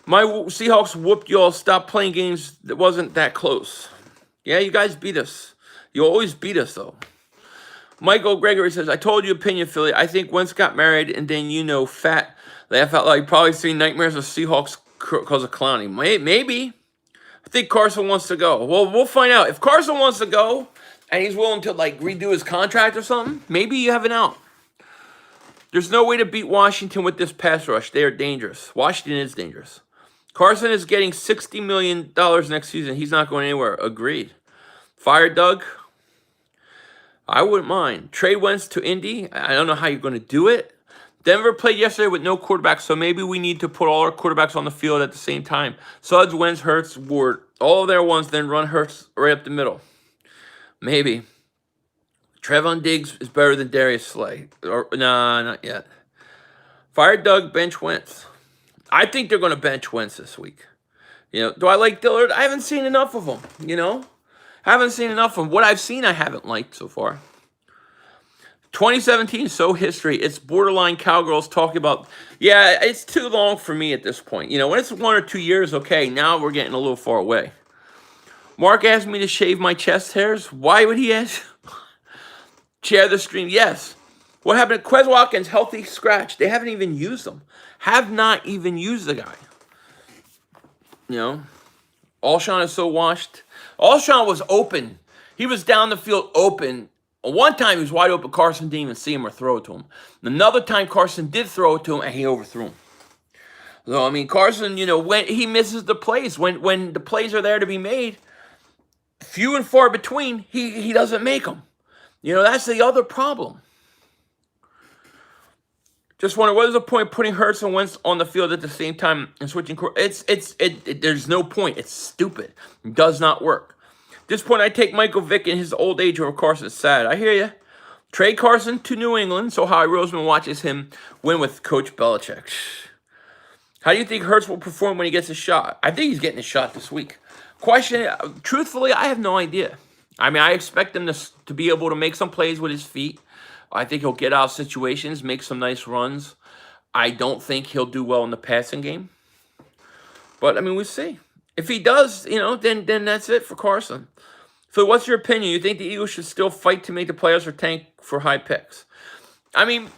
My Seahawks whooped y'all. Stop playing games that wasn't that close. Yeah, you guys beat us. You always beat us, though. Michael Gregory says, I told you opinion, Philly. I think Wentz got married, and then, fat... Laugh out loud. You probably seen nightmares of Seahawks because of clowning. Maybe. I think Carson wants to go. Well, we'll find out. If Carson wants to go and he's willing to redo his contract or something, maybe you have an out. There's no way to beat Washington with this pass rush. They are dangerous. Washington is dangerous. Carson is getting $60 million next season. He's not going anywhere. Agreed. Fire Doug. I wouldn't mind. Trade Wentz to Indy. I don't know how you're going to do it. Denver played yesterday with no quarterback, so maybe we need to put all our quarterbacks on the field at the same time. Suggs, Wentz, Hurts, Ward. All of their ones, then run Hurts right up the middle. Maybe. Trevon Diggs is better than Darius Slay. Nah, not yet. Fire Doug, bench Wentz. I think they're going to bench Wentz this week. Do I like Dillard? I haven't seen enough of him, Haven't seen enough of him. What I've seen, I haven't liked so far. 2017 is so history. It's borderline cowgirls talking about, yeah, it's too long for me at this point. You know, when it's 1 or 2 years, okay, now we're getting a little far away. Mark asked me to shave my chest hairs. Why would he ask? Share the stream. Yes. What happened to Quez Watkins? Healthy scratch. They haven't even used him. Have not even used the guy. You know, Alshon is so washed. Alshon was open. He was down the field open. One time he was wide open. Carson didn't even see him or throw it to him. Another time Carson did throw it to him and he overthrew him. So, I mean, Carson, you know, when he misses the plays, when the plays are there to be made, few and far between, he doesn't make them. You know, that's the other problem. Just wonder, what is the point of putting Hurts and Wentz on the field at the same time and switching? There's no point. It's stupid. It does not work. At this point, I take Michael Vick in his old age over Carson. It's sad. I hear you. Trade Carson to New England so Howie Roseman watches him win with Coach Belichick. How do you think Hurts will perform when he gets a shot? I think he's getting a shot this week. Question, truthfully, I have no idea. I mean, I expect him to be able to make some plays with his feet. I think he'll get out of situations, make some nice runs. I don't think he'll do well in the passing game. But, I mean, we'll see. If he does, you know, then that's it for Carson. So what's your opinion? You think the Eagles should still fight to make the playoffs or tank for high picks? I mean,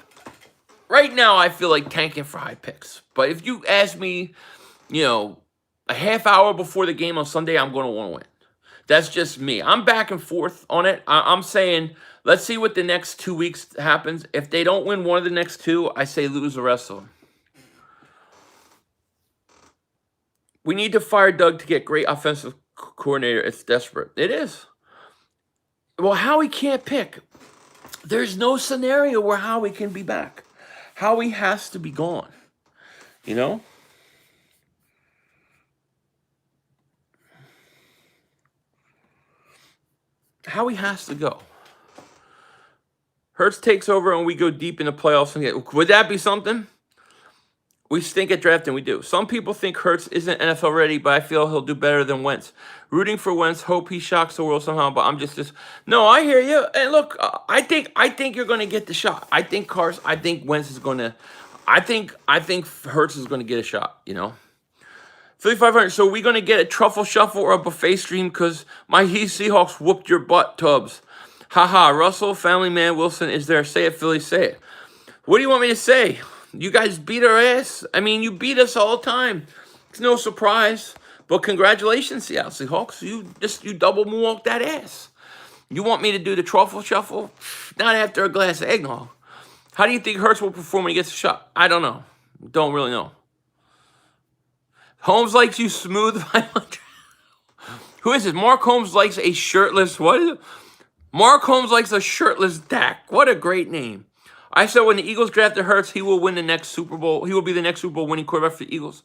right now I feel like tanking for high picks. But if you ask me, you know, a half hour before the game on Sunday, I'm going to want to win. That's just me. I'm back and forth on it. I'm saying, let's see what the next 2 weeks happens. If they don't win one of the next two, I say lose the rest of them. We need to fire Doug to get great offensive coordinator. It's desperate. It is. Well, Howie can't pick. There's no scenario where Howie can be back. Howie has to be gone. You know? Howie has to go. Hurts takes over and we go deep in the playoffs. And would that be something? We stink at drafting, we do. Some people think Hurts isn't NFL ready, but I feel he'll do better than Wentz. Rooting for Wentz, hope he shocks the world somehow, but I'm just no, I hear you. And look, I think you're going to get the shot. I think Wentz is going to, I think Hurts is going to get a shot, you know. 3,500. So we going to get a truffle shuffle or a buffet stream because my Seahawks whooped your butt, Tubbs. Haha, Russell, family man, Wilson is there. Say it, Philly, say it. What do you want me to say? You guys beat our ass. I mean, you beat us all the time. It's no surprise. But congratulations, Seattle Seahawks. You double moonwalk that ass. You want me to do the truffle shuffle? Not after a glass of eggnog. How do you think Hurts will perform when he gets a shot? I don't know. Don't really know. Holmes likes you smooth. Who is it? Mark Holmes likes a shirtless, what is it? Mark Holmes likes a shirtless Dak. What a great name. I said when the Eagles drafted Hurts, he will win the next Super Bowl. He will be the next Super Bowl winning quarterback for the Eagles.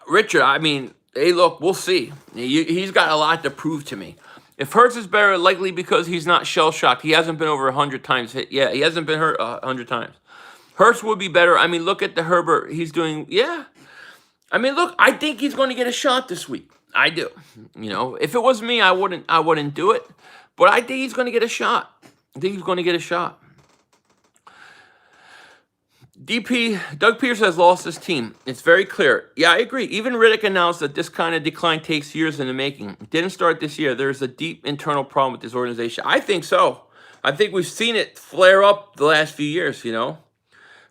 Richard, I mean, hey, look, we'll see. He's got a lot to prove to me. If Hurts is better, likely because he's not shell-shocked. He hasn't been over 100 times hit. Yeah, he hasn't been hurt 100 times. Hurts would be better. I mean, look at the Herbert. He's doing, yeah. I mean, look, I think he's going to get a shot this week. I do. You know, if it was me, I wouldn't do it. But I think he's going to get a shot. I think he's going to get a shot. Doug Peterson has lost his team. It's very clear. Yeah, I agree. Even Riddick announced that this kind of decline takes years in the making. It didn't start this year. There's a deep internal problem with this organization. I think so. I think we've seen it flare up the last few years, you know.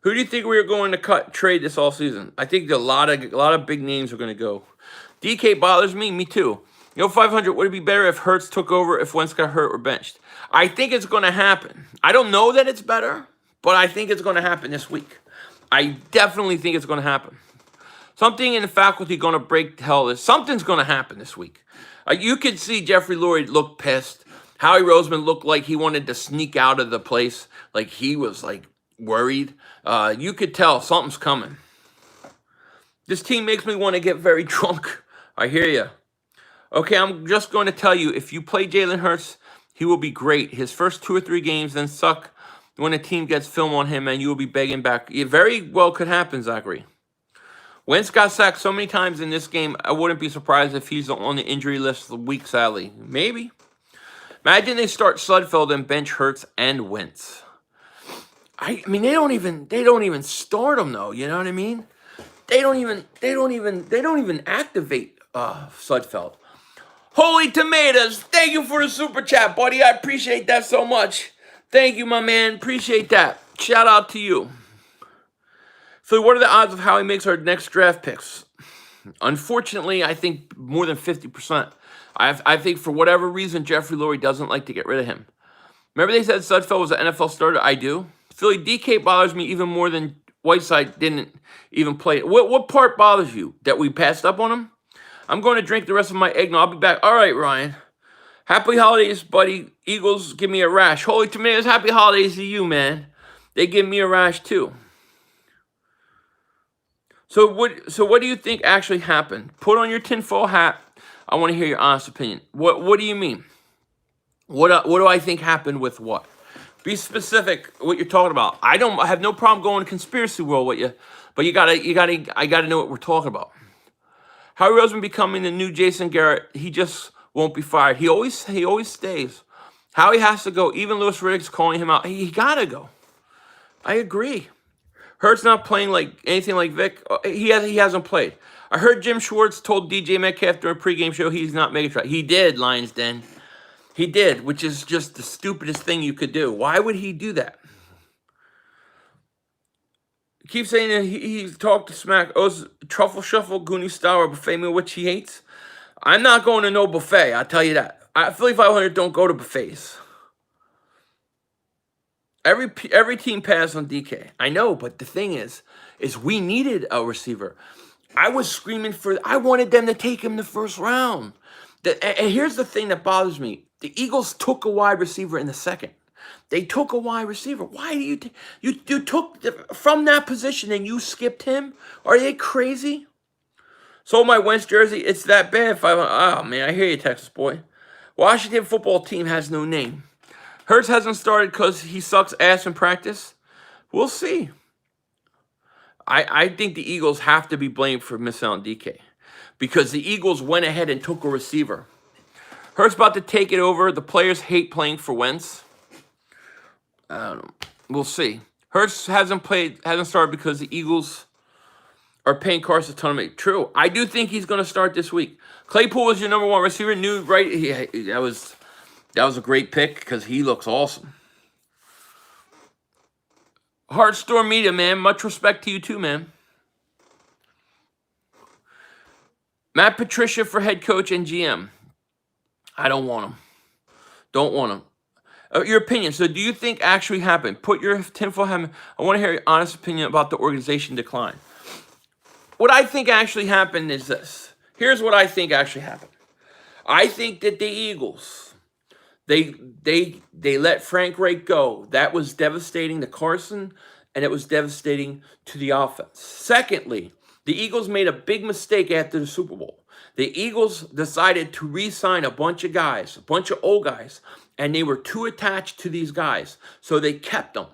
Who do you think we're going to trade this all season? I think a lot of big names are going to go. DK bothers me. Me too. You know, 500, would it be better if Hurts took over if Wentz got hurt or benched? I think it's going to happen. I don't know that it's better, but I think it's going to happen this week. I definitely think it's going to happen. Something in the faculty going to break hell. Something's going to happen this week. You could see Jeffrey Lurie look pissed. Howie Roseman looked like he wanted to sneak out of the place. Like he was like worried. You could tell something's coming. This team makes me want to get very drunk. I hear you. Okay, I'm just going to tell you, if you play Jalen Hurts, he will be great. His first 2 or 3 games then suck when a team gets film on him and you will be begging back. It very well could happen, Zachary. Wentz got sacked so many times in this game, I wouldn't be surprised if he's on the injury list the week, sadly. Maybe. Imagine they start Sudfeld and bench Hurts and Wentz. I mean, they don't even start him though. You know what I mean? They don't even activate Sudfeld. Holy tomatoes! Thank you for the super chat, buddy. I appreciate that so much. Thank you, my man. Appreciate that. Shout out to you. So, what are the odds of how he makes our next draft picks? Unfortunately, I think more than 50%. I think for whatever reason, Jeffrey Lurie doesn't like to get rid of him. Remember they said Sudfeld was an NFL starter? I do. Philly DK bothers me even more than Whiteside didn't even play. What part bothers you? That we passed up on him? I'm going to drink the rest of my eggnog. I'll be back. All right, Ryan. Happy holidays, buddy. Eagles give me a rash. Holy tomatoes, happy holidays to you, man. They give me a rash too. So what do you think actually happened? Put on your tinfoil hat. I want to hear your honest opinion. What do you mean? What do I think happened with what? Be specific what you're talking about. I have no problem going conspiracy world with you, but I gotta know what we're talking about. Howie Roseman becoming the new Jason Garrett, he just won't be fired. He always stays. Howie has to go. Even Louis Riddick's calling him out. He gotta go. I agree. Hurts not playing like anything like Vic. He hasn't played. I heard Jim Schwartz told DJ Metcalf during a pregame show he's not making try. He did, Lions Den. He did, which is just the stupidest thing you could do. Why would he do that? Keep saying that he talked to smack. Oh, truffle shuffle, Goonie style, or buffet meal, which he hates. I'm not going to no buffet. I'll tell you that. Philly 500 don't go to buffets. Every team passed on DK. I know, but the thing is we needed a receiver. I was screaming I wanted them to take him the first round. And here's the thing that bothers me. The Eagles took a wide receiver in the second. They took a wide receiver. Why do you took from that position and you skipped him? Are they crazy? Sold my Wentz jersey. It's that bad. Oh man, I hear you, Texas boy. Washington football team has no name. Hurts hasn't started because he sucks ass in practice. We'll see. I think the Eagles have to be blamed for missing on DK because the Eagles went ahead and took a receiver. Hurts about to take it over. The players hate playing for Wentz. We'll see. Hurts hasn't started because the Eagles are paying Carson a ton of money. True. I do think he's going to start this week. Claypool was your number one receiver. New, right? That was a great pick because he looks awesome. Heartstorm Media, man. Much respect to you too, man. Matt Patricia for head coach and GM. I don't want him. Don't want him. Your opinion. So do you think actually happened? Put your tinfoil hat. I want to hear your honest opinion about the organization decline. What I think actually happened is this. Here's what I think actually happened. I think that the Eagles, they let Frank Reich go. That was devastating to Carson, and it was devastating to the offense. Secondly, the Eagles made a big mistake after the Super Bowl. The Eagles decided to re-sign a bunch of guys, a bunch of old guys, and they were too attached to these guys, so they kept them.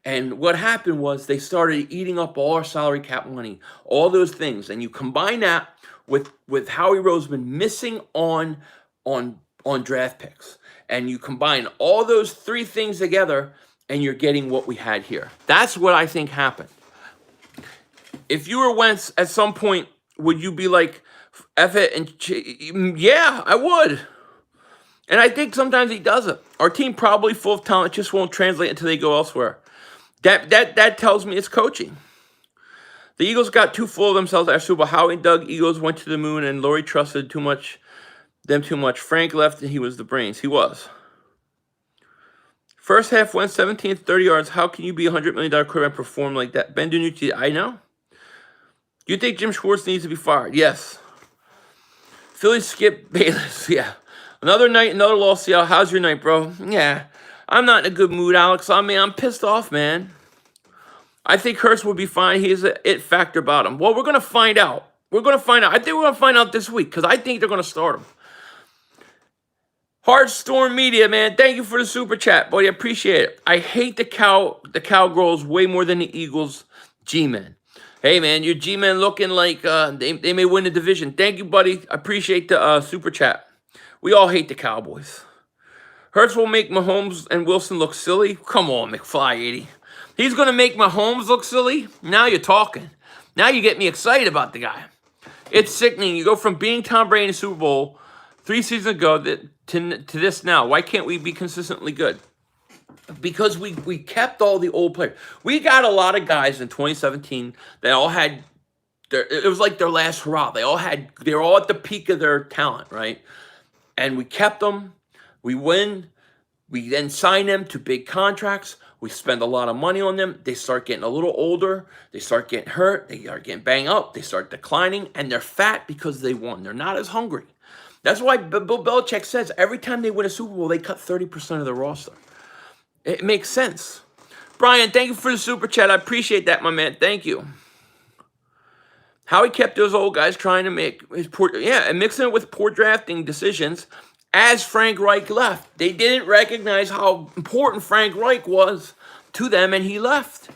And what happened was they started eating up all our salary cap money, all those things. And you combine that with Howie Roseman missing on draft picks. And you combine all those three things together, and you're getting what we had here. That's what I think happened. If you were Wentz at some point, would you be like, F it? And yeah, I would. And I think sometimes he does it. Our team probably full of talent just won't translate until they go elsewhere. That tells me it's coaching. The Eagles got too full of themselves after Super Bowl. Howie and Doug Eagles went to the moon, and Lurie trusted them too much. Frank left, and he was the brains. He was. First half went 17, 30 yards. How can you be a $100 million quarterback and perform like that? Ben DiNucci, I know. Do you think Jim Schwartz needs to be fired? Yes. Philly skip Bayless. Yeah. Another night, another loss. Seattle. How's your night, bro? Yeah. I'm not in a good mood, Alex. I mean, I'm pissed off, man. I think Hurts will be fine. He has an it factor about him. Well, we're going to find out. I think we're going to find out this week because I think they're going to start him. Heartstorm Media, man. Thank you for the super chat, buddy. I appreciate it. I hate the Cowgirls way more than the Eagles G-Men. Hey, man, your G-Men looking like they may win the division. Thank you, buddy. I appreciate the super chat. We all hate the Cowboys. Hurts will make Mahomes and Wilson look silly. Come on, McFly 80. He's going to make Mahomes look silly. Now you're talking. Now you get me excited about the guy. It's sickening. You go from being Tom Brady in the Super Bowl 3 seasons ago to this now. Why can't we be consistently good? Because we kept all the old players. We got a lot of guys in 2017 that all had it was like their last hurrah. They were all at the peak of their talent, right? And we kept them. We win. We then sign them to big contracts. We spend a lot of money on them. They start getting a little older. They start getting hurt. They start getting banged up. They start declining. And they're fat because they won. They're not as hungry. That's why Bill Belichick says every time they win a Super Bowl, they cut 30% of their roster. It makes sense. Brian, thank you for the super chat. I appreciate that, my man. Thank you. How he kept those old guys trying to make his poor, and mixing it with poor drafting decisions as Frank Reich left. They didn't recognize how important Frank Reich was to them, and he left.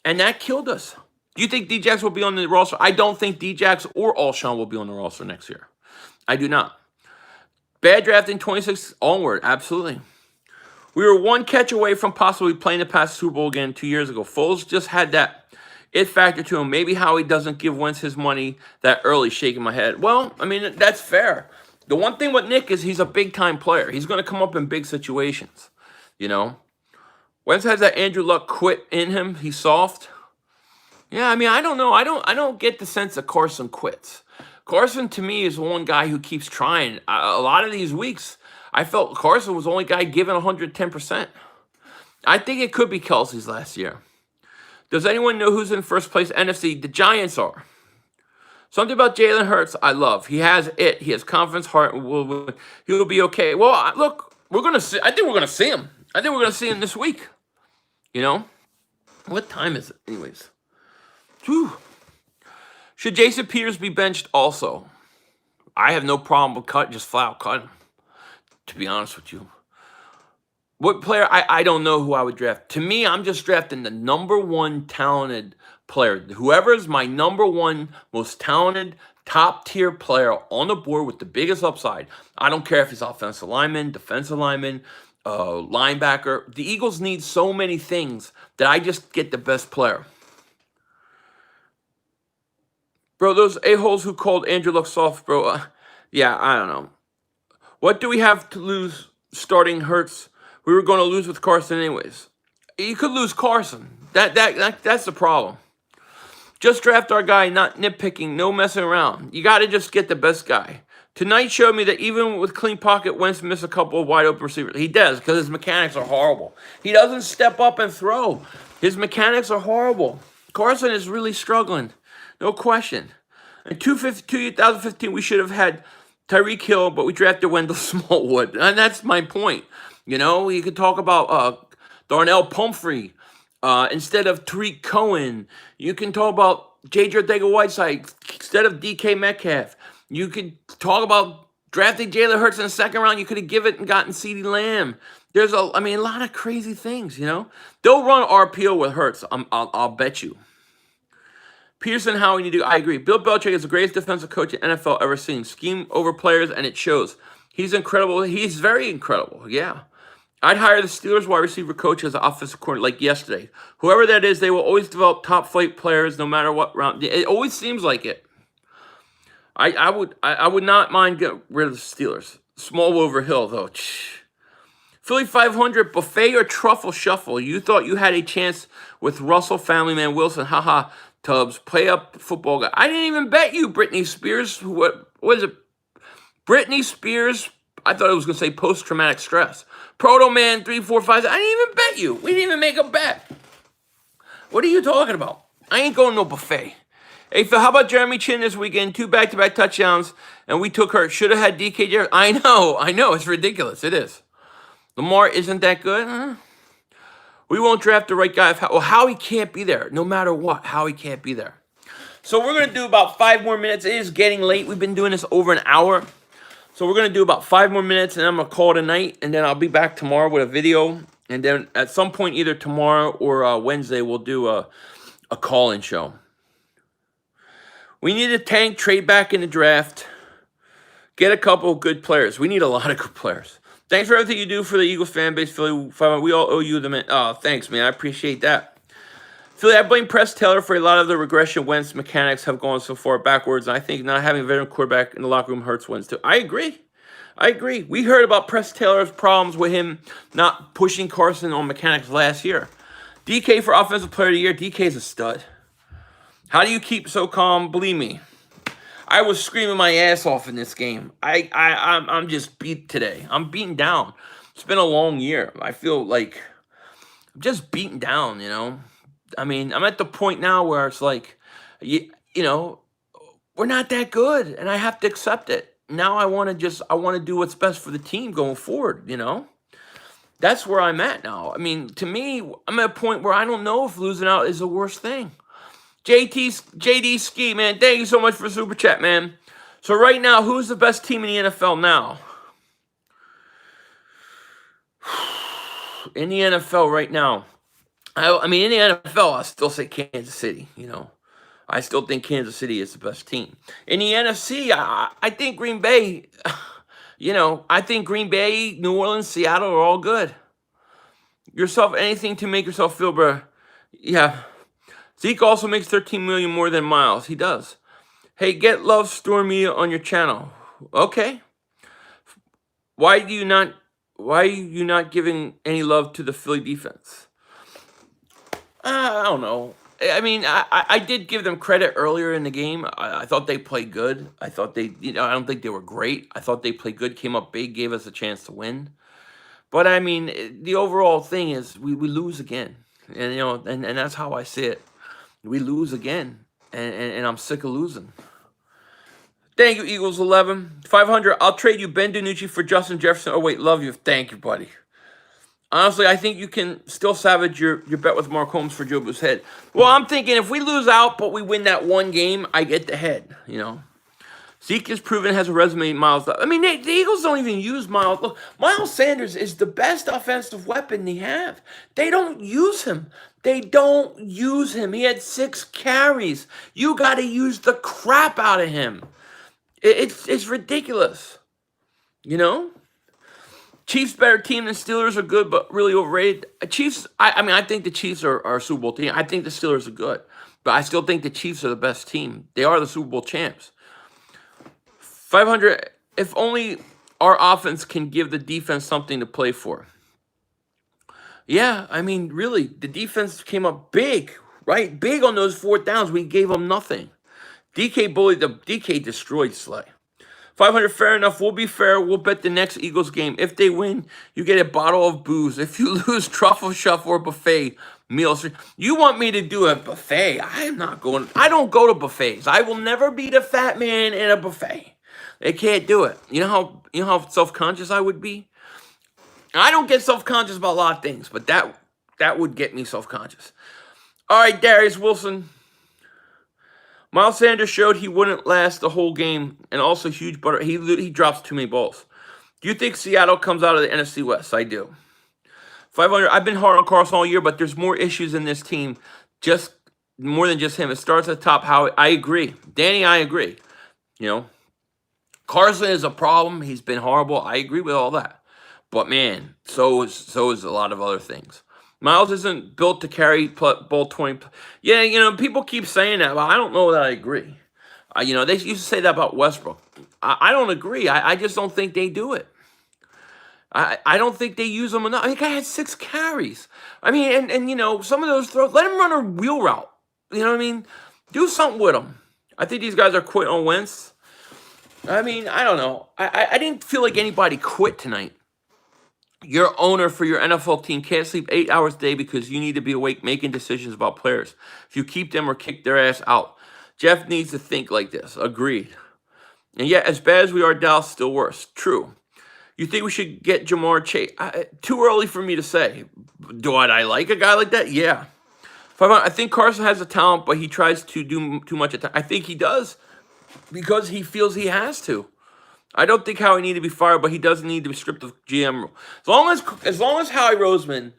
And that killed us. Do you think Djax will be on the roster? I don't think Djax or Alshon will be on the roster next year. I do not. Bad drafting 26 onward, absolutely. We were one catch away from possibly playing the past Super Bowl again 2 years ago. Foles just had that it factor to him. Maybe Howie doesn't give Wentz his money that early, shaking my head. Well, I mean, that's fair. The one thing with Nick is he's a big-time player. He's going to come up in big situations, you know. Wentz has that Andrew Luck quit in him. He's soft. Yeah, I mean, I don't know. I don't get the sense that Carson quits. Carson, to me, is one guy who keeps trying. A lot of these weeks, I felt Carson was the only guy giving 110%. I think it could be Kelsey's last year. Does anyone know who's in first place NFC? The Giants are. Something about Jalen Hurts I love. He has it. He has confidence, heart, and he'll be okay. Well, look, we're going to see. I think we're going to see him. I think we're going to see him this week. You know? What time is it anyways? Whew. Should Jason Peters be benched also? I have no problem with just flat out cut him, to be honest with you. What player? I don't know who I would draft. To me, I'm just drafting the number one talented player. Whoever is my number one most talented, top-tier player on the board with the biggest upside. I don't care if he's offensive lineman, defensive lineman, linebacker. The Eagles need so many things that I just get the best player. Bro, those a-holes who called Andrew Luck soft, bro. Yeah, I don't know. What do we have to lose starting Hurts? We were going to lose with Carson anyways. You could lose Carson. That's the problem. Just draft our guy, not nitpicking, no messing around. You got to just get the best guy. Tonight showed me that even with clean pocket, Wentz missed a couple of wide open receivers. He does because his mechanics are horrible. He doesn't step up and throw. His mechanics are horrible. Carson is really struggling. No question. In 2015, we should have had Tyreek Hill, but we drafted Wendell Smallwood. And that's my point. You know, you could talk about Darnell Pumphrey instead of Tariq Cohen. You can talk about J.J. Arcega-Whiteside instead of D.K. Metcalf. You could talk about drafting Jalen Hurts in the second round. You could have given it and gotten CeeDee Lamb. There's a lot of crazy things, you know. They'll run RPO with Hurts. I'll bet you. Peterson, how we need to. I agree. Bill Belichick is the greatest defensive coach in NFL ever seen. Scheme over players, and it shows. He's incredible. He's very incredible. Yeah. I'd hire the Steelers wide receiver coach as an offensive coordinator like yesterday. Whoever that is, they will always develop top flight players no matter what round. It always seems like it. I would not mind getting rid of the Steelers. Small over Hill, though. Philly 500, buffet or truffle shuffle. You thought you had a chance with Russell, Family Man, Wilson. Haha. Tubbs, play up football guy. I didn't even bet you, Britney Spears. What is it? Britney Spears. I thought it was going to say post-traumatic stress. Proto Man 345. I didn't even bet you. We didn't even make a bet. What are you talking about? I ain't going no buffet. Hey, Phil, how about Jeremy Chin this weekend? 2 back-to-back touchdowns, and we took her. Should have had DK Jarrett. I know. It's ridiculous. It is. Lamar isn't that good. Huh? We won't draft the right guy. Howie can't be there. No matter what, Howie can't be there. So we're going to do about 5 more minutes. It is getting late. We've been doing this over an hour. So we're going to do about 5 more minutes, and I'm going to call it a night. And then I'll be back tomorrow with a video. And then at some point, either tomorrow or Wednesday, we'll do a call-in show. We need a tank, trade back in the draft. Get a couple of good players. We need a lot of good players. Thanks for everything you do for the Eagles fan base, Philly. We all owe you the man. Oh, thanks, man. I appreciate that. Philly, I blame Press Taylor for a lot of the regression. Wentz mechanics have gone so far backwards, and I think not having a veteran quarterback in the locker room hurts Wentz too. I agree. We heard about Press Taylor's problems with him not pushing Carson on mechanics last year. DK for Offensive Player of the Year. DK's a stud. How do you keep so calm? Believe me, I was screaming my ass off in this game. I'm just beat today. I'm beaten down. It's been a long year. I feel like I'm just beaten down, you know. I mean, I'm at the point now where it's like, you know, we're not that good, and I have to accept it. Now I want to do what's best for the team going forward, you know. That's where I'm at now. I mean, to me, I'm at a point where I don't know if losing out is the worst thing. JD Ski, man, thank you so much for Super Chat, man. So right now, who's the best team in the NFL now? In the NFL right now, I mean, in the NFL, I still say Kansas City, you know. I still think Kansas City is the best team. In the NFC, I think Green Bay, you know, I think Green Bay, New Orleans, Seattle are all good. Yourself, anything to make yourself feel better. Yeah. Zeke also makes $13 million more than Miles. He does. Hey, get Love Stormy on your channel. Okay. Why are you not giving any love to the Philly defense? I don't know. I mean, I did give them credit earlier in the game. I thought they played good. I thought they, you know, I don't think they were great. I thought they played good, came up big, gave us a chance to win. But I mean, the overall thing is we lose again. And, you know, and that's how I see it. We lose again. And I'm sick of losing. Thank you, Eagles 11. 500, I'll trade you Ben DiNucci for Justin Jefferson. Oh, wait, love you. Thank you, buddy. Honestly, I think you can still salvage your bet with Mark Holmes for Jobu's head. Well, I'm thinking if we lose out, but we win that one game, I get the head, you know. Zeke is proven has a resume, Miles. I mean, the Eagles don't even use Miles. Look, Miles Sanders is the best offensive weapon they have. They don't use him. They don't use him. He had 6 carries. You got to use the crap out of him. It's ridiculous, you know. Chiefs better team than Steelers are good, but really overrated. Chiefs, I mean, I think the Chiefs are a Super Bowl team. I think the Steelers are good, but I still think the Chiefs are the best team. They are the Super Bowl champs. 500, if only our offense can give the defense something to play for. Yeah, I mean, really, the defense came up big, right? Big on those 4th downs. We gave them nothing. DK destroyed Slay. 500, fair enough. We'll be fair. We'll bet the next Eagles game. If they win, you get a bottle of booze. If you lose, truffle shuffle or buffet meals. You want me to do a buffet? I'm not going. I don't go to buffets. I will never be the fat man in a buffet. They can't do it. You know how self-conscious I would be? I don't get self-conscious about a lot of things, but that would get me self-conscious. All right, Darius Wilson. Miles Sanders showed he wouldn't last the whole game, and also huge butter. He drops too many balls. Do you think Seattle comes out of the NFC West? I do. 500. I've been hard on Carson all year, but there's more issues in this team, just more than just him. It starts at the top. How I agree, Danny. I agree. You know, Carson is a problem. He's been horrible. I agree with all that, but man, so is a lot of other things. Miles isn't built to carry ball 20. Yeah, you know, people keep saying that, but I don't know that I agree. You know, they used to say that about Westbrook. I don't agree. I just don't think they do it. I don't think they use them enough. I think I had 6 carries. I mean, and you know, some of those throws, let him run a wheel route. You know what I mean? Do something with them. I think these guys are quitting on Wentz. I mean, I don't know. I didn't feel like anybody quit tonight. Your owner for your NFL team can't sleep 8 hours a day because you need to be awake making decisions about players. If you keep them or kick their ass out. Jeff needs to think like this. Agreed. And yet, as bad as we are, Dallas still worse. True. You think we should get Jamar Chase? Too early for me to say. Do I like a guy like that? Yeah. I think Carson has the talent, but he tries to do too much. I think he does because he feels he has to. I don't think Howie needs to be fired, but he doesn't need to be stripped of GM rule. As long as Howie Roseman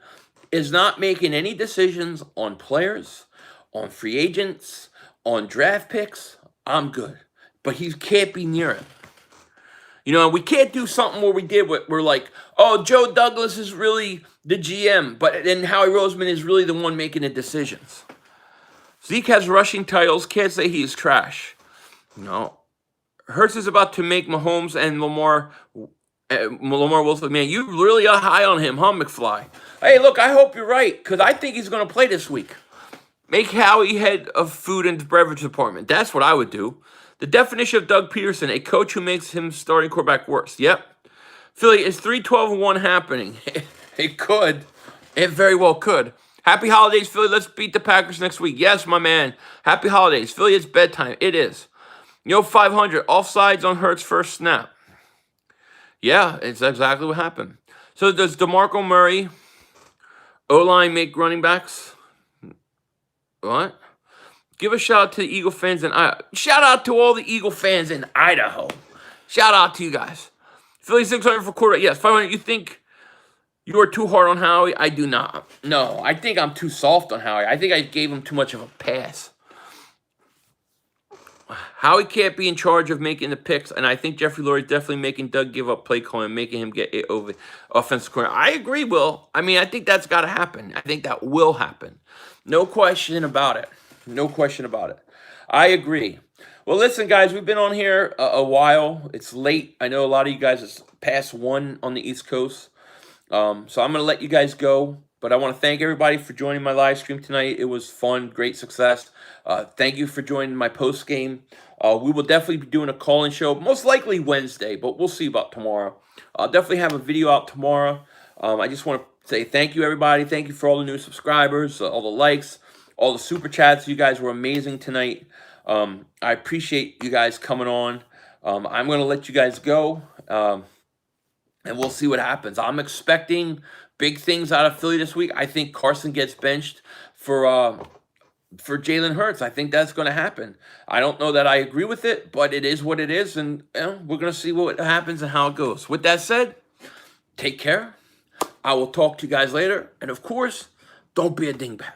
is not making any decisions on players, on free agents, on draft picks, I'm good. But he can't be near it. You know, we can't do something where we did what we're like, oh, Joe Douglas is really the GM, but then Howie Roseman is really the one making the decisions. Zeke has rushing titles. Can't say he's trash. No. Hurts is about to make Mahomes and Lamar Wilson. Man, you really are high on him, huh, McFly? Hey, look, I hope you're right, because I think he's going to play this week. Make Howie head of food and beverage department. That's what I would do. The definition of Doug Peterson, a coach who makes him starting quarterback worse. Yep. Philly, is 3-12-1 happening? It could. It very well could. Happy holidays, Philly. Let's beat the Packers next week. Yes, my man. Happy holidays. Philly, it's bedtime. It is. 500. Offsides on Hurts' first snap. Yeah, it's exactly what happened. So does DeMarco Murray O-line make running backs? What? Give a shout out to the Eagle fans in Idaho. Shout out to all the Eagle fans in Idaho. Shout out to you guys. Philly 600 for quarterback. Yes, 500. You think you are too hard on Howie? I do not. No, I think I'm too soft on Howie. I think I gave him too much of a pass. Howie can't be in charge of making the picks, and I think Jeffrey Lurie's definitely making Doug give up play calling, making him get it over offensive corner. I agree, Will. I mean, I think that's got to happen. I think that will happen. No question about it. No question about it. I agree. Well, listen, guys, we've been on here a while. It's late. I know a lot of you guys, it's past 1 on the East Coast. So I'm going to let you guys go. But I want to thank everybody for joining my live stream tonight. It was fun, great success. Thank you for joining my post game. We will definitely be doing a call-in show, most likely Wednesday, but we'll see about tomorrow. I'll definitely have a video out tomorrow. I just want to say thank you, everybody. Thank you for all the new subscribers, all the likes, all the super chats. You guys were amazing tonight. I appreciate you guys coming on. I'm going to let you guys go, and we'll see what happens. I'm expecting big things out of Philly this week. I think Carson gets benched for Jalen Hurts. I think that's going to happen. I don't know that I agree with it, but it is what it is, and we're going to see what happens and how it goes. With that said, take care. I will talk to you guys later, and of course, don't be a dingbat.